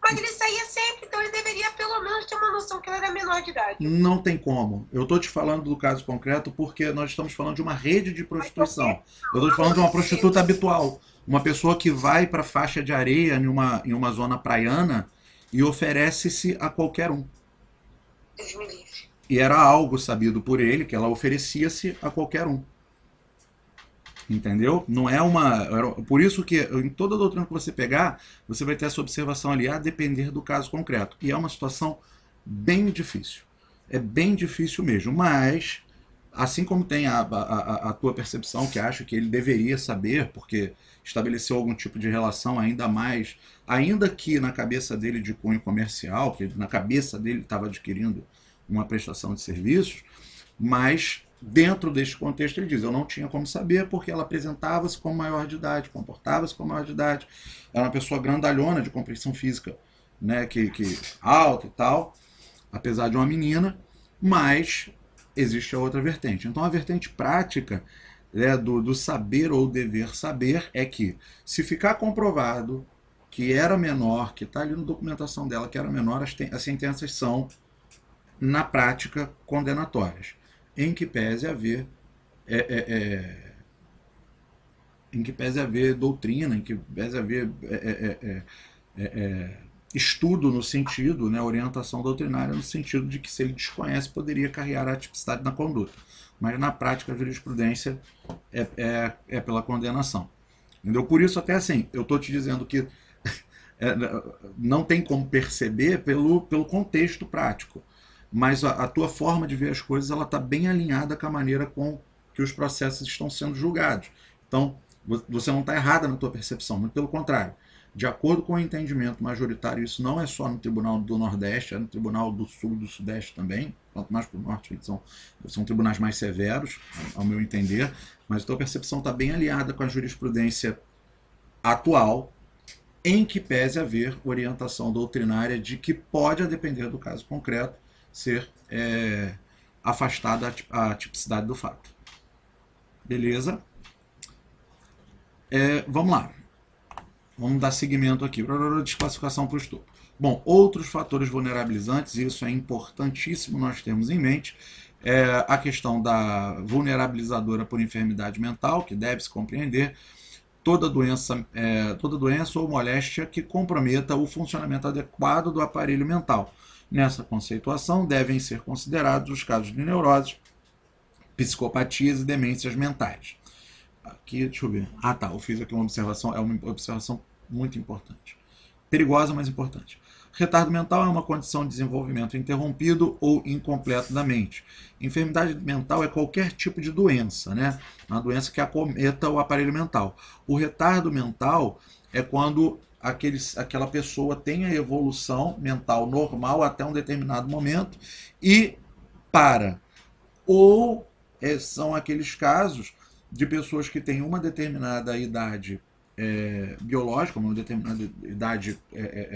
Mas ele saía sempre, então ele deveria pelo menos ter uma noção que ela era menor de idade. Não tem como. Eu estou te falando do caso concreto porque nós estamos falando de uma rede de prostituição. Eu estou te falando de uma prostituta habitual. Uma pessoa que vai para a faixa de areia em uma zona praiana e oferece-se a qualquer um. Deus me livre. E era algo sabido por ele, que ela oferecia-se a qualquer um. Entendeu? Não é por isso que em toda doutrina que você pegar, você vai ter essa observação ali, a depender do caso concreto. E é uma situação bem difícil. É bem difícil mesmo. Mas, assim como tem a tua percepção, que acha que ele deveria saber, porque estabeleceu algum tipo de relação ainda que na cabeça dele de cunho comercial, porque na cabeça dele estava adquirindo uma prestação de serviços, mas... Dentro deste contexto, ele diz, eu não tinha como saber porque ela apresentava-se como maior de idade, comportava-se como maior de idade, era uma pessoa grandalhona de compreensão física, né, que alta e tal, apesar de uma menina, mas existe a outra vertente. Então a vertente prática, né, do saber ou dever saber é que, se ficar comprovado que era menor, que está ali na documentação dela que era menor, as sentenças são, na prática, condenatórias. Em que pese haver doutrina, em que pese haver estudo no sentido, né, orientação doutrinária no sentido de que, se ele desconhece, poderia carregar a tipicidade na conduta. Mas na prática a jurisprudência é pela condenação. Entendeu? Por isso, até assim, eu estou te dizendo que não tem como perceber pelo contexto prático. Mas a tua forma de ver as coisas está bem alinhada com a maneira com que os processos estão sendo julgados. Então, você não está errada na tua percepção, muito pelo contrário. De acordo com o entendimento majoritário, isso não é só no Tribunal do Nordeste, é no Tribunal do Sul e do Sudeste também, quanto mais para o Norte, eles são tribunais mais severos, ao meu entender, mas a tua percepção está bem alinhada com a jurisprudência atual, em que pese haver orientação doutrinária de que pode, a depender do caso concreto, ser afastada a tipicidade do fato. Beleza? Vamos lá. Vamos dar seguimento aqui. Desclassificação para o estupro. Bom, outros fatores vulnerabilizantes, e isso é importantíssimo nós termos em mente, a questão da vulnerabilizadora por enfermidade mental, que deve-se compreender toda doença ou moléstia que comprometa o funcionamento adequado do aparelho mental. Nessa conceituação, devem ser considerados os casos de neuroses, psicopatias e demências mentais. Aqui, deixa eu ver. Ah, tá, eu fiz aqui uma observação muito importante. Perigosa, mas importante. Retardo mental é uma condição de desenvolvimento interrompido ou incompleto da mente. Enfermidade mental é qualquer tipo de doença, né? Uma doença que acometa o aparelho mental. O retardo mental é quando aquela pessoa tem a evolução mental normal até um determinado momento e para. Ou são aqueles casos de pessoas que têm uma determinada idade biológica, uma determinada idade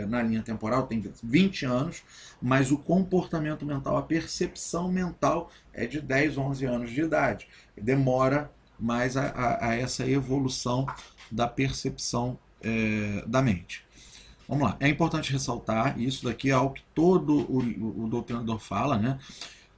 na linha temporal, tem 20 anos, mas o comportamento mental, a percepção mental é de 10, 11 anos de idade. Demora mais a essa evolução da percepção da mente. Vamos lá, é importante ressaltar, e isso daqui é algo que todo o doutrinador fala, né?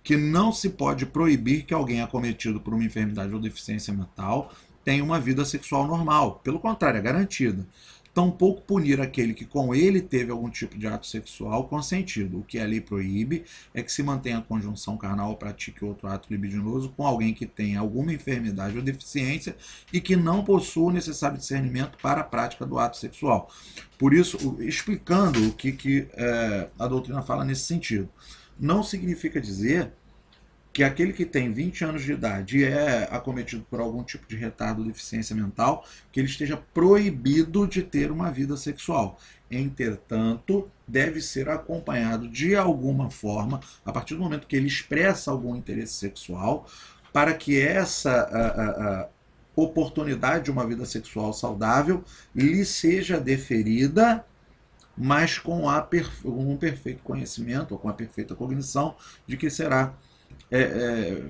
Que não se pode proibir que alguém acometido por uma enfermidade ou deficiência mental tenha uma vida sexual normal. Pelo contrário, é garantida. Tampouco punir aquele que com ele teve algum tipo de ato sexual consentido. O que a lei proíbe é que se mantenha a conjunção carnal ou pratique outro ato libidinoso com alguém que tenha alguma enfermidade ou deficiência e que não possua o necessário discernimento para a prática do ato sexual. Por isso, explicando o que a doutrina fala nesse sentido. Não significa dizer que aquele que tem 20 anos de idade e é acometido por algum tipo de retardo ou deficiência mental, que ele esteja proibido de ter uma vida sexual. Entretanto, deve ser acompanhado de alguma forma, a partir do momento que ele expressa algum interesse sexual, para que essa oportunidade de uma vida sexual saudável lhe seja deferida, mas com um perfeito conhecimento, ou com a perfeita cognição de que será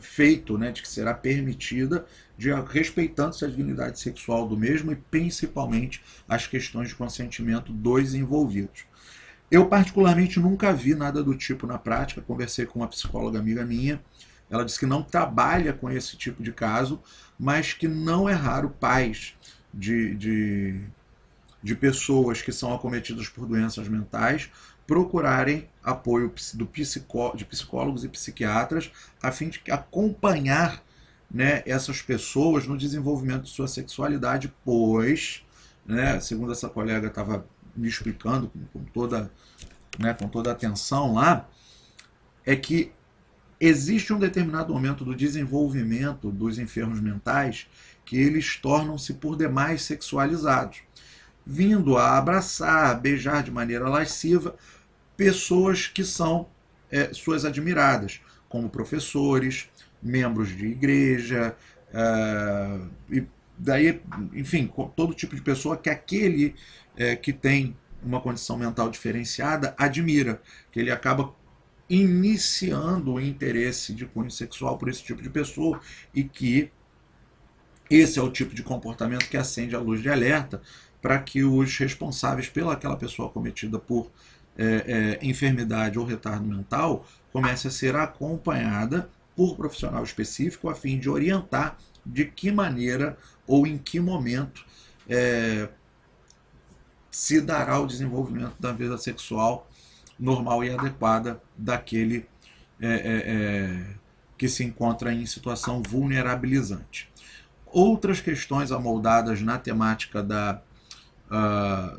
feito, né, de que será permitida, respeitando-se a dignidade sexual do mesmo e principalmente as questões de consentimento dos envolvidos. Eu particularmente nunca vi nada do tipo na prática, conversei com uma psicóloga amiga minha, ela disse que não trabalha com esse tipo de caso, mas que não é raro pais de pessoas que são acometidas por doenças mentais procurarem apoio de psicólogos e psiquiatras a fim de acompanhar, né, essas pessoas no desenvolvimento de sua sexualidade, pois, né, segundo essa colega estava me explicando com toda atenção lá, é que existe um determinado momento do desenvolvimento dos enfermos mentais que eles tornam-se por demais sexualizados, vindo a abraçar, a beijar de maneira lasciva pessoas que são suas admiradas, como professores, membros de igreja, e daí, enfim, todo tipo de pessoa que aquele que tem uma condição mental diferenciada admira, que ele acaba iniciando o interesse de cunho sexual por esse tipo de pessoa e que esse é o tipo de comportamento que acende a luz de alerta para que os responsáveis pelaquela pessoa acometida por enfermidade ou retardo mental comece a ser acompanhada por profissional específico a fim de orientar de que maneira ou em que momento se dará o desenvolvimento da vida sexual normal e adequada daquele que se encontra em situação vulnerabilizante. Outras questões amoldadas na temática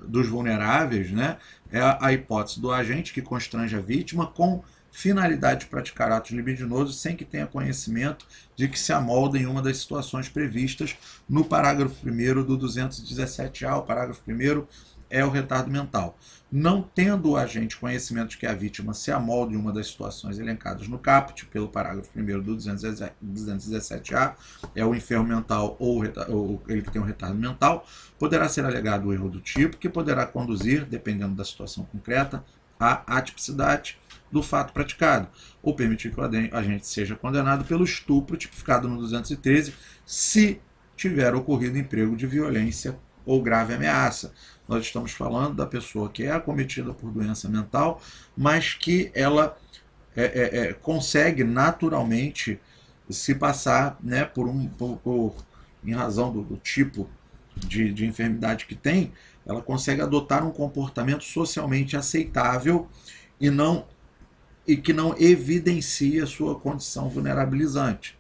dos vulneráveis, né, é a hipótese do agente que constrange a vítima com finalidade de praticar atos libidinosos sem que tenha conhecimento de que se amolda em uma das situações previstas no parágrafo 1º do 217A. O parágrafo 1º é o retardo mental. Não tendo o agente conhecimento de que a vítima se amolda em uma das situações elencadas no caput, pelo parágrafo 1º do 217-A, é o enfermo mental ou ele que tem um retardo mental, poderá ser alegado o erro do tipo, que poderá conduzir, dependendo da situação concreta, à atipicidade do fato praticado, ou permitir que o agente seja condenado pelo estupro tipificado no 213, se tiver ocorrido emprego de violência ou grave ameaça. Nós estamos falando da pessoa que é acometida por doença mental, mas que ela consegue naturalmente se passar, né, em razão do tipo de enfermidade que tem, ela consegue adotar um comportamento socialmente aceitável e que não evidencia sua condição vulnerabilizante.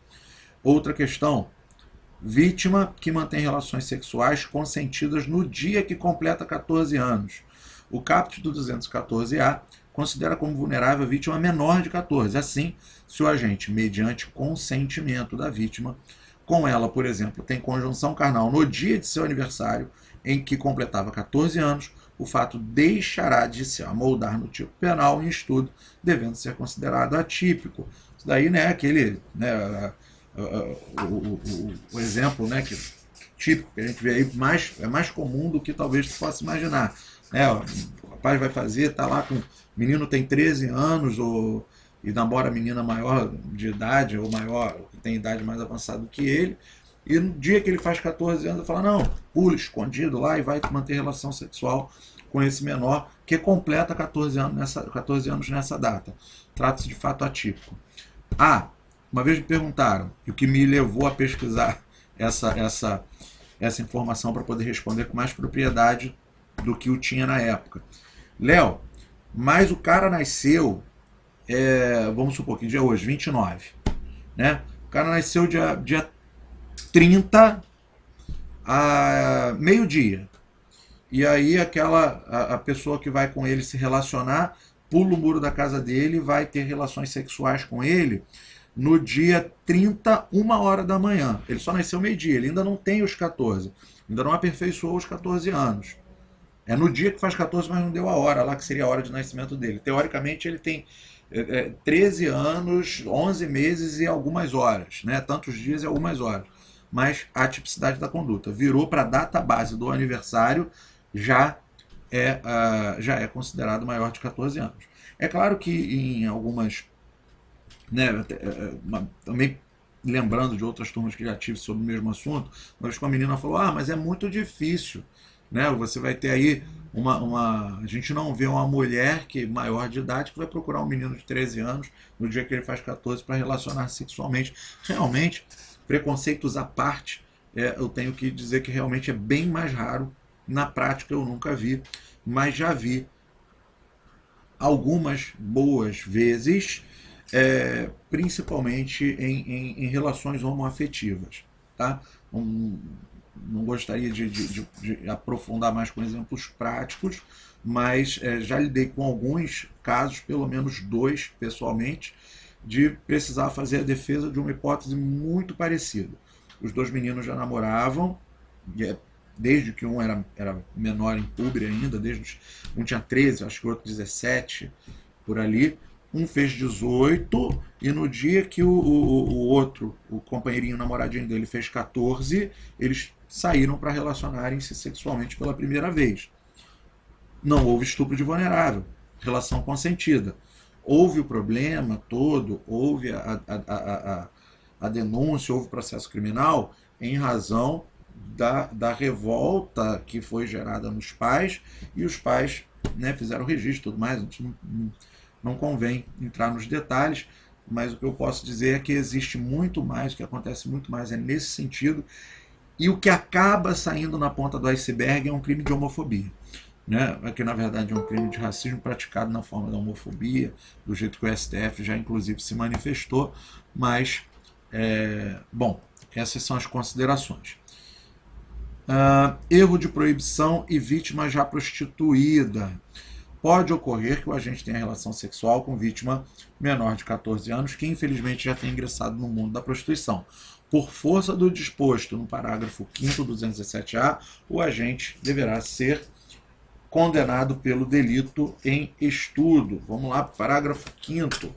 Outra questão: vítima que mantém relações sexuais consentidas no dia que completa 14 anos. O caput do 214-A considera como vulnerável a vítima menor de 14. Assim, se o agente, mediante consentimento da vítima, com ela, por exemplo, tem conjunção carnal no dia de seu aniversário, em que completava 14 anos, o fato deixará de se amoldar no tipo penal em estudo, devendo ser considerado atípico. Isso daí, né, aquele, né, o exemplo, né, típico que a gente vê aí, é mais comum do que talvez tu possa imaginar. Né? O rapaz vai fazer, tá lá com... O menino tem 13 anos, e namora a menina maior de idade, ou maior, que tem idade mais avançada do que ele, e no dia que ele faz 14 anos, ele fala, não, pula escondido lá e vai manter relação sexual com esse menor, que completa 14 anos nessa data. Trata-se de fato atípico. Uma vez me perguntaram, e o que me levou a pesquisar essa informação para poder responder com mais propriedade do que eu tinha na época. Léo, mas o cara nasceu, vamos supor que dia é hoje, 29, né? O cara nasceu dia 30 a meio-dia. E aí a pessoa que vai com ele se relacionar, pula o muro da casa dele e vai ter relações sexuais com ele no dia 30, 1h da manhã. Ele só nasceu meio-dia, ele ainda não tem os 14, ainda não aperfeiçoou os 14 anos. É no dia que faz 14, mas não deu a hora, lá que seria a hora de nascimento dele. Teoricamente ele tem 13 anos, 11 meses e algumas horas, né? Tantos dias e algumas horas. Mas a tipicidade da conduta virou para a data base do aniversário, já é considerado maior de 14 anos. É claro que em algumas... Né, também lembrando de outras turmas que já tive sobre o mesmo assunto, mas com a menina falou, mas é muito difícil, né? Você vai ter aí a gente não vê uma mulher maior de idade que vai procurar um menino de 13 anos no dia que ele faz 14 para relacionar sexualmente. Realmente, preconceitos à parte, eu tenho que dizer que realmente é bem mais raro. Na prática eu nunca vi, mas já vi algumas boas vezes, principalmente em relações homoafetivas, tá? Não gostaria de aprofundar mais com exemplos práticos, mas já lidei com alguns casos, pelo menos 2 pessoalmente, de precisar fazer a defesa de uma hipótese muito parecida. Os 2 meninos já namoravam, desde que um era menor em púbere ainda, um tinha 13, acho que o outro 17, por ali. Um fez 18, e no dia que o outro, o companheirinho, namoradinho dele, fez 14, eles saíram para relacionarem-se sexualmente pela primeira vez. Não houve estupro de vulnerável, relação consentida. Houve o problema todo, houve a denúncia, houve processo criminal em razão da revolta que foi gerada nos pais, e os pais, né, fizeram o registro e tudo mais. A gente não convém entrar nos detalhes, mas o que eu posso dizer é que existe muito mais, o que acontece muito mais nesse sentido, e o que acaba saindo na ponta do iceberg é um crime de homofobia, né? Que na verdade é um crime de racismo praticado na forma da homofobia, do jeito que o STF já inclusive se manifestou, mas, bom, essas são as considerações. Erro de proibição e vítima já prostituída. Pode ocorrer que o agente tenha relação sexual com vítima menor de 14 anos, que infelizmente já tem ingressado no mundo da prostituição. Por força do disposto no parágrafo 5º do 217-A, o agente deverá ser condenado pelo delito em estudo. Vamos lá, parágrafo 5º.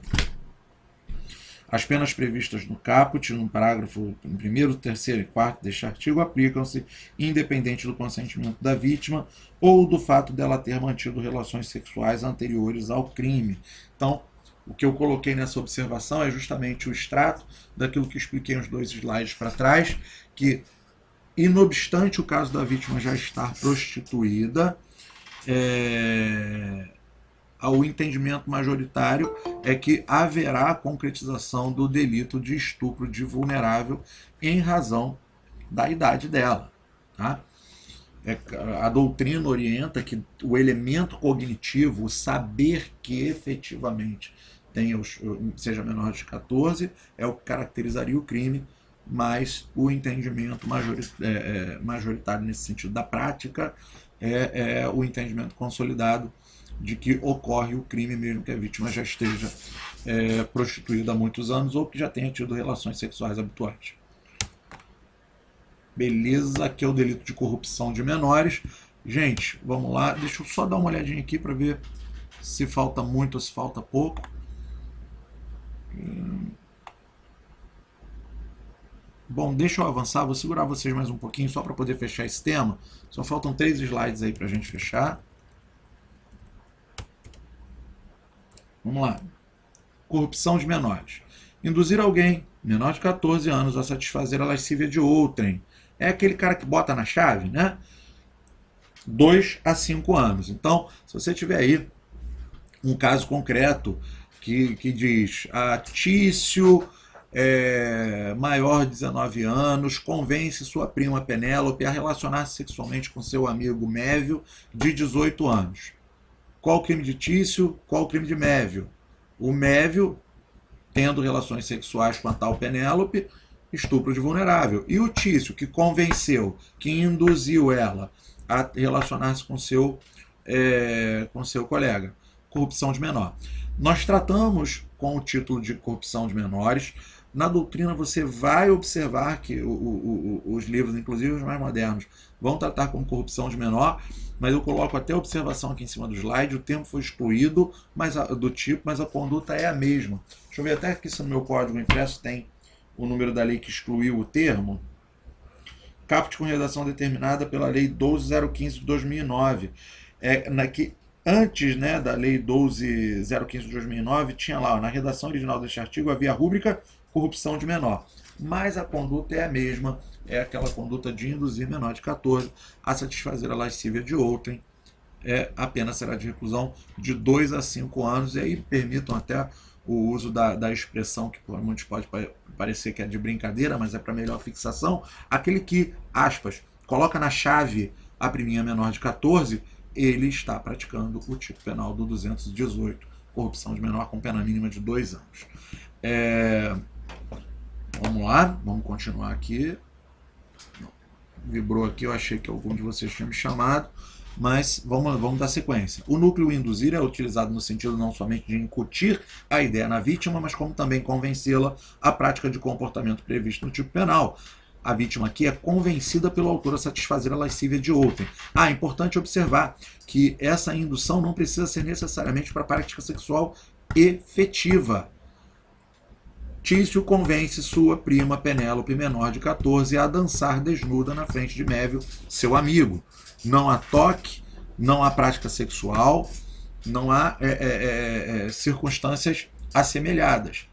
As penas previstas no caput, no parágrafo 1º, 3º e 4º deste artigo, aplicam-se independente do consentimento da vítima ou do fato dela ter mantido relações sexuais anteriores ao crime. Então, o que eu coloquei nessa observação é justamente o extrato daquilo que expliquei nos 2 slides para trás, que, inobstante o caso da vítima já estar prostituída, o entendimento majoritário é que haverá a concretização do delito de estupro de vulnerável em razão da idade dela. Tá? A doutrina orienta que o elemento cognitivo, o saber que efetivamente seja menor de 14, é o que caracterizaria o crime, mas o entendimento majoritário nesse sentido da prática é o entendimento consolidado de que ocorre o crime mesmo que a vítima já esteja prostituída há muitos anos ou que já tenha tido relações sexuais habituais. Beleza, aqui é o delito de corrupção de menores. Gente, vamos lá, deixa eu só dar uma olhadinha aqui para ver se falta muito ou se falta pouco. Bom, deixa eu avançar, vou segurar vocês mais um pouquinho só para poder fechar esse tema. Só faltam 3 slides aí para a gente fechar. Vamos lá. Corrupção de menores. Induzir alguém, menor de 14 anos, a satisfazer a lascívia de outrem. É aquele cara que bota na chave, né? 2 a 5 anos. Então, se você tiver aí um caso concreto que diz Tício, maior de 19 anos, convence sua prima Penélope a relacionar-se sexualmente com seu amigo Mévio, de 18 anos. Qual o crime de Tício? Qual o crime de Mévio? O Mévio, tendo relações sexuais com a tal Penélope, estupro de vulnerável. E o Tício, que convenceu, que induziu ela a relacionar-se com seu colega. Corrupção de menor. Nós tratamos com o título de corrupção de menores. Na doutrina você vai observar que os livros, inclusive os mais modernos, vão tratar como corrupção de menor, mas eu coloco até a observação aqui em cima do slide, o termo foi excluído mas a conduta é a mesma. Deixa eu ver até aqui se no meu código impresso tem o número da lei que excluiu o termo. Caput com redação determinada pela Lei 12.015 de 2009. Antes, né, da Lei 12.015 de 2009, tinha lá, na redação original deste artigo, havia a rúbrica corrupção de menor. Mas a conduta é a mesma, é aquela conduta de induzir menor de 14 a satisfazer a lascívia de outrem. A pena será de reclusão de 2 a 5 anos, e aí permitam até o uso da expressão que por muitos pode parecer que é de brincadeira, mas é para melhor fixação, aquele que, aspas, coloca na chave a priminha menor de 14, ele está praticando o tipo penal do 218, corrupção de menor com pena mínima de 2 anos. Vamos lá, vamos continuar aqui. Vibrou aqui, eu achei que algum de vocês tinha me chamado, mas vamos dar sequência. O núcleo induzir é utilizado no sentido não somente de incutir a ideia na vítima, mas como também convencê-la à prática de comportamento previsto no tipo penal. A vítima aqui é convencida pelo autor a satisfazer a lascívia de outrem. É importante observar que essa indução não precisa ser necessariamente para a prática sexual efetiva. Tício convence sua prima Penélope, menor de 14, a dançar desnuda na frente de Mévio, seu amigo. Não há toque, não há prática sexual, não há circunstâncias assemelhadas.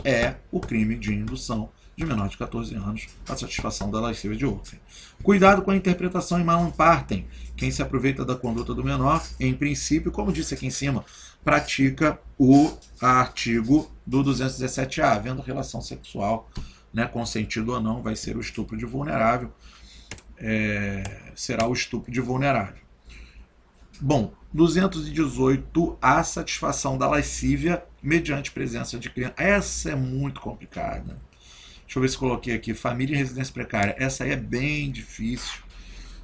É o crime de indução de menor de 14 anos a satisfação da lascívia de outrem. Cuidado com a interpretação em malam partem. Quem se aproveita da conduta do menor, em princípio, como disse aqui em cima, pratica o artigo do 217A, havendo relação sexual, né, consentido ou não, vai ser o estupro de vulnerável, será o estupro de vulnerável. Bom, 218, a satisfação da lascívia mediante presença de criança. Essa é muito complicada. Deixa eu ver se coloquei aqui, família em residência precária. Essa aí é bem difícil.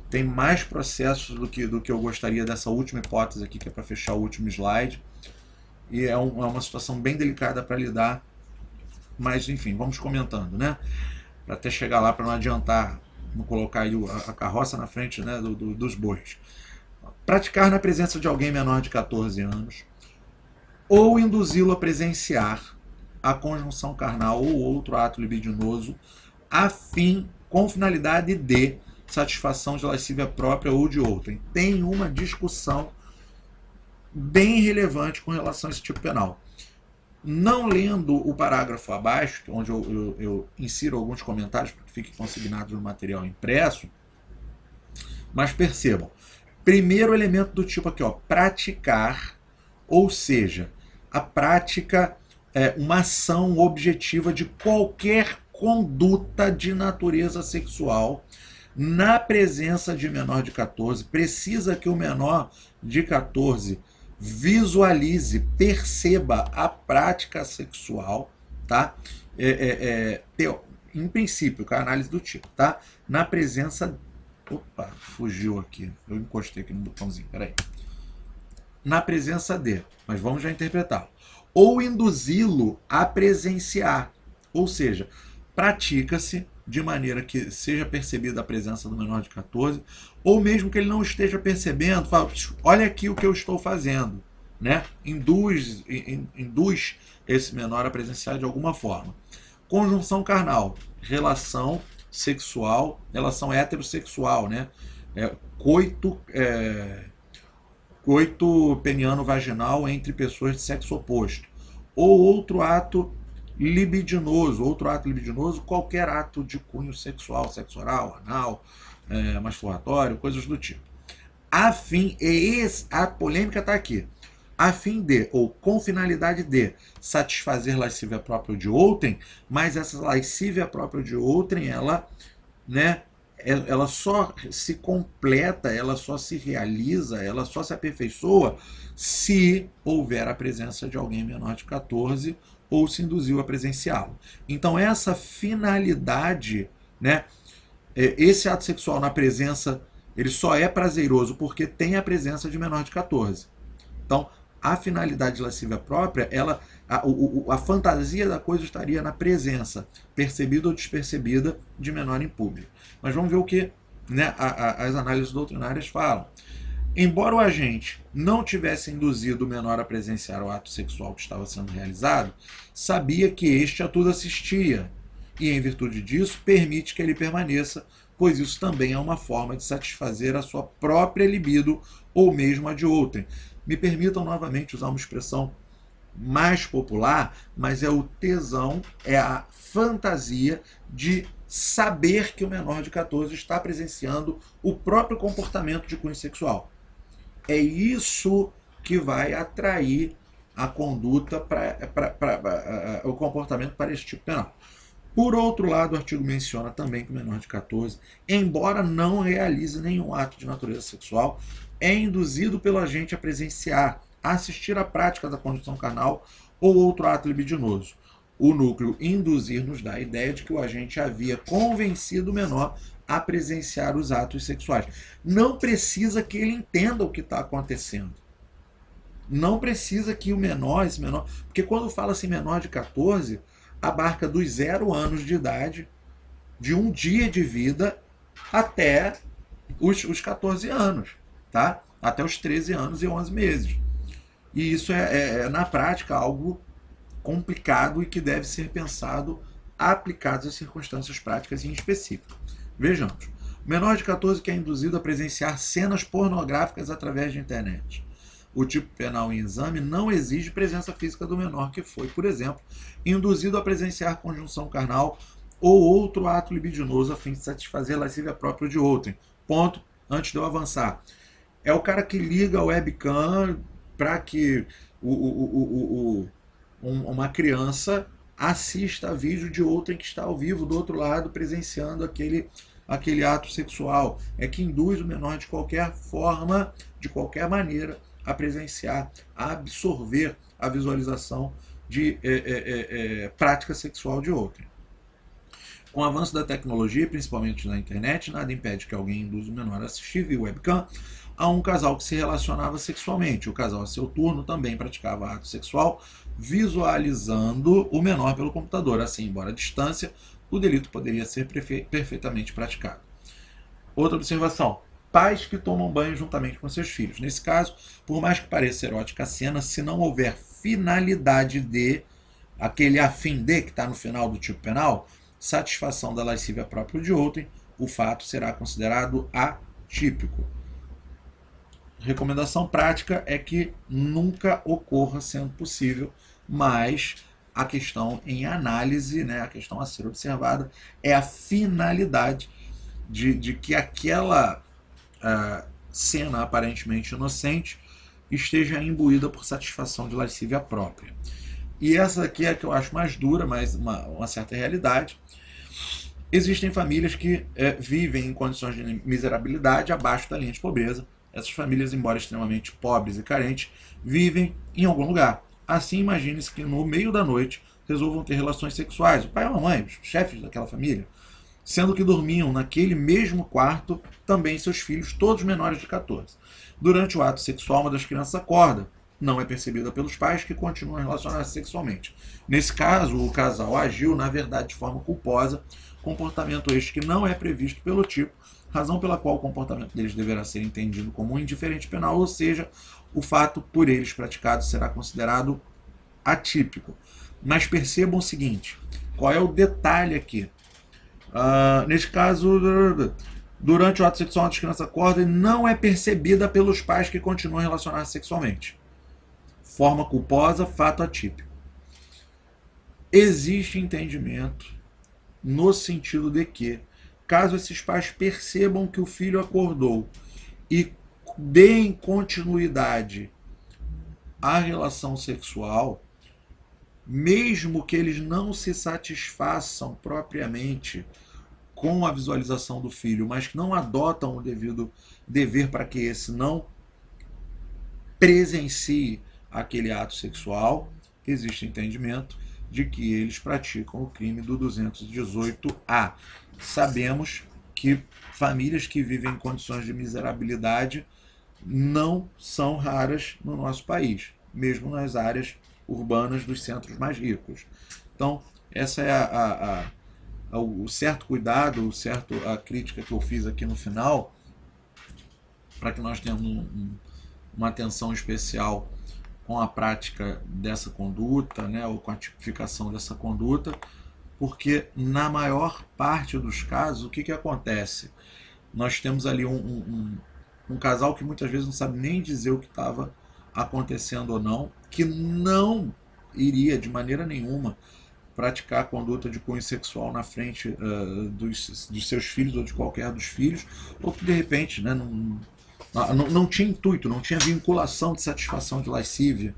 Tem mais processos do que eu gostaria dessa última hipótese aqui, que é para fechar o último slide. E é uma situação bem delicada para lidar. Mas, enfim, vamos comentando, né? Para até chegar lá, para não adiantar, não colocar aí a carroça na frente, né, dos bois. praticar na presença de alguém menor de 14 anos, ou induzi-lo a presenciar a conjunção carnal ou outro ato libidinoso, com finalidade de satisfação de lascívia própria ou de outrem. Tem uma discussão bem relevante com relação a esse tipo penal. Não lendo o parágrafo abaixo, onde eu insiro alguns comentários para que fiquem consignados no material impresso, mas percebam, primeiro elemento do tipo aqui, ó, praticar, ou seja, a prática é uma ação objetiva de qualquer conduta de natureza sexual na presença de menor de 14. Precisa que o menor de 14 visualize, perceba a prática sexual, tá? Em princípio, com a análise do tipo, tá? Na presença... Opa, fugiu aqui. Eu encostei aqui no botãozinho, peraí. Na presença de, mas vamos já interpretar. Ou induzi-lo a presenciar, ou seja, pratica-se de maneira que seja percebida a presença do menor de 14, ou mesmo que ele não esteja percebendo, fala, olha aqui o que eu estou fazendo, né? Induz esse menor a presenciar de alguma forma. Conjunção carnal, relação sexual, relação heterossexual, né? Coito peniano-vaginal entre pessoas de sexo oposto, ou outro ato libidinoso, qualquer ato de cunho sexual, sexo oral, anal, masturbatório, coisas do tipo. A polêmica está aqui. A fim de, ou com finalidade de, satisfazer lascívia própria de outrem, mas essa lascívia própria de outrem, ela só se completa, ela só se realiza, ela só se aperfeiçoa se houver a presença de alguém menor de 14 ou se induziu a presenciá-lo. Então essa finalidade, né, esse ato sexual na presença, ele só é prazeroso porque tem a presença de menor de 14. Então a finalidade de lascívia própria, a fantasia da coisa estaria na presença, percebida ou despercebida, de menor em público. Mas vamos ver o que, né, as análises doutrinárias falam. Embora o agente não tivesse induzido o menor a presenciar o ato sexual que estava sendo realizado, sabia que este a tudo assistia, e em virtude disso permite que ele permaneça, pois isso também é uma forma de satisfazer a sua própria libido ou mesmo a de outrem. Me permitam novamente usar uma expressão mais popular, mas é o tesão, é a fantasia de saber que o menor de 14 está presenciando o próprio comportamento de cunho sexual. É isso que vai atrair a conduta, o comportamento para esse tipo penal. Por outro lado, o artigo menciona também que o menor de 14, embora não realize nenhum ato de natureza sexual, é induzido pelo agente a presenciar, a assistir à prática da conjunção carnal ou outro ato libidinoso. O núcleo induzir nos dá a ideia de que o agente havia convencido o menor a presenciar os atos sexuais. Não precisa que ele entenda o que está acontecendo. Não precisa que o menor, porque quando fala assim menor de 14, abarca dos 0 anos de idade, de um dia de vida, até os 14 anos, tá? Até os 13 anos e 11 meses. E isso na prática, algo complicado e que deve ser pensado, aplicado às circunstâncias práticas em específico. Vejamos. O menor de 14 que é induzido a presenciar cenas pornográficas através de internet. O tipo penal em exame não exige presença física do menor que foi, por exemplo, induzido a presenciar conjunção carnal ou outro ato libidinoso a fim de satisfazer a lascívia própria de outrem. Ponto, antes de eu avançar. É o cara que liga a webcam para que uma criança assista a vídeo de outrem que está ao vivo do outro lado presenciando aquele ato sexual. É que induz o menor de qualquer forma, de qualquer maneira, a presenciar, a absorver a visualização de prática sexual de outrem. Com o avanço da tecnologia, principalmente na internet, nada impede que alguém induza o menor a assistir via webcam a um casal que se relacionava sexualmente. O casal, a seu turno, também praticava ato sexual, visualizando o menor pelo computador. Assim, embora à distância, o delito poderia ser perfeitamente praticado. Outra observação. pais que tomam banho juntamente com seus filhos. Nesse caso, por mais que pareça erótica a cena, se não houver finalidade de, aquele a fim de, que está no final do tipo penal, satisfação da lascívia própria de outrem, o fato será considerado atípico. Recomendação prática é que nunca ocorra sendo possível, mas a questão em análise, né, a questão a ser observada é a finalidade de que aquela cena aparentemente inocente esteja imbuída por satisfação de lascívia própria. E essa aqui é a que eu acho mais dura, mas uma certa realidade. Existem famílias que vivem em condições de miserabilidade abaixo da linha de pobreza. Essas famílias, embora extremamente pobres e carentes, vivem em algum lugar. Assim, imagine-se que no meio da noite resolvam ter relações sexuais, o pai e a mamãe, os chefes daquela família, sendo que dormiam naquele mesmo quarto também seus filhos, todos menores de 14. Durante o ato sexual, uma das crianças acorda. Não é percebida pelos pais, que continuam a relacionar-se sexualmente. Nesse caso, o casal agiu, na verdade, de forma culposa, comportamento este que não é previsto pelo tipo, razão pela qual o comportamento deles deverá ser entendido como um indiferente penal, ou seja, o fato por eles praticado será considerado atípico. Mas percebam o seguinte, qual é o detalhe aqui? Neste caso, durante o ato sexual, a criança acorda e não é percebida pelos pais que continuam a relacionar-se sexualmente. Forma culposa, fato atípico. Existe entendimento no sentido de que, caso esses pais percebam que o filho acordou e deem continuidade à relação sexual, mesmo que eles não se satisfaçam propriamente com a visualização do filho, mas que não adotam o devido dever para que esse não presencie aquele ato sexual, existe entendimento de que eles praticam o crime do 218A. Sabemos que famílias que vivem em condições de miserabilidade não são raras no nosso país, mesmo nas áreas urbanas dos centros mais ricos. Então, essa é o certo cuidado, a crítica que eu fiz aqui no final, para que nós tenhamos uma atenção especial com a prática dessa conduta, né, ou com a tipificação dessa conduta, porque na maior parte dos casos, o que acontece? Nós temos ali um casal que muitas vezes não sabe nem dizer o que estava acontecendo ou não, que não iria de maneira nenhuma praticar a conduta de cunho sexual na frente dos seus filhos ou de qualquer dos filhos, ou que de repente, né, não tinha intuito, não tinha vinculação de satisfação de lascívia,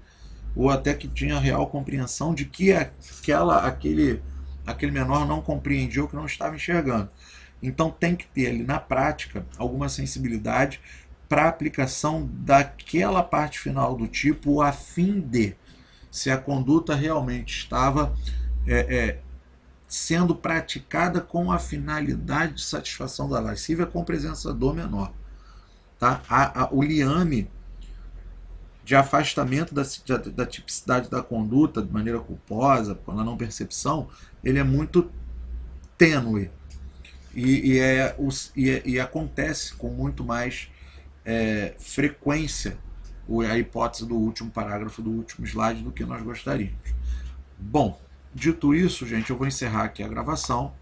ou até que tinha real compreensão de que aquele menor não compreendia ou que não estava enxergando. Então tem que ter ali na prática alguma sensibilidade para a aplicação daquela parte final do tipo, a fim de, se a conduta realmente estava sendo praticada com a finalidade de satisfação da lascívia com presença do menor. Tá? O liame de afastamento da tipicidade da conduta de maneira culposa, pela não percepção, ele é muito tênue e acontece com muito mais frequência a hipótese do último parágrafo do último slide do que nós gostaríamos. Bom, dito isso, gente, eu vou encerrar aqui a gravação.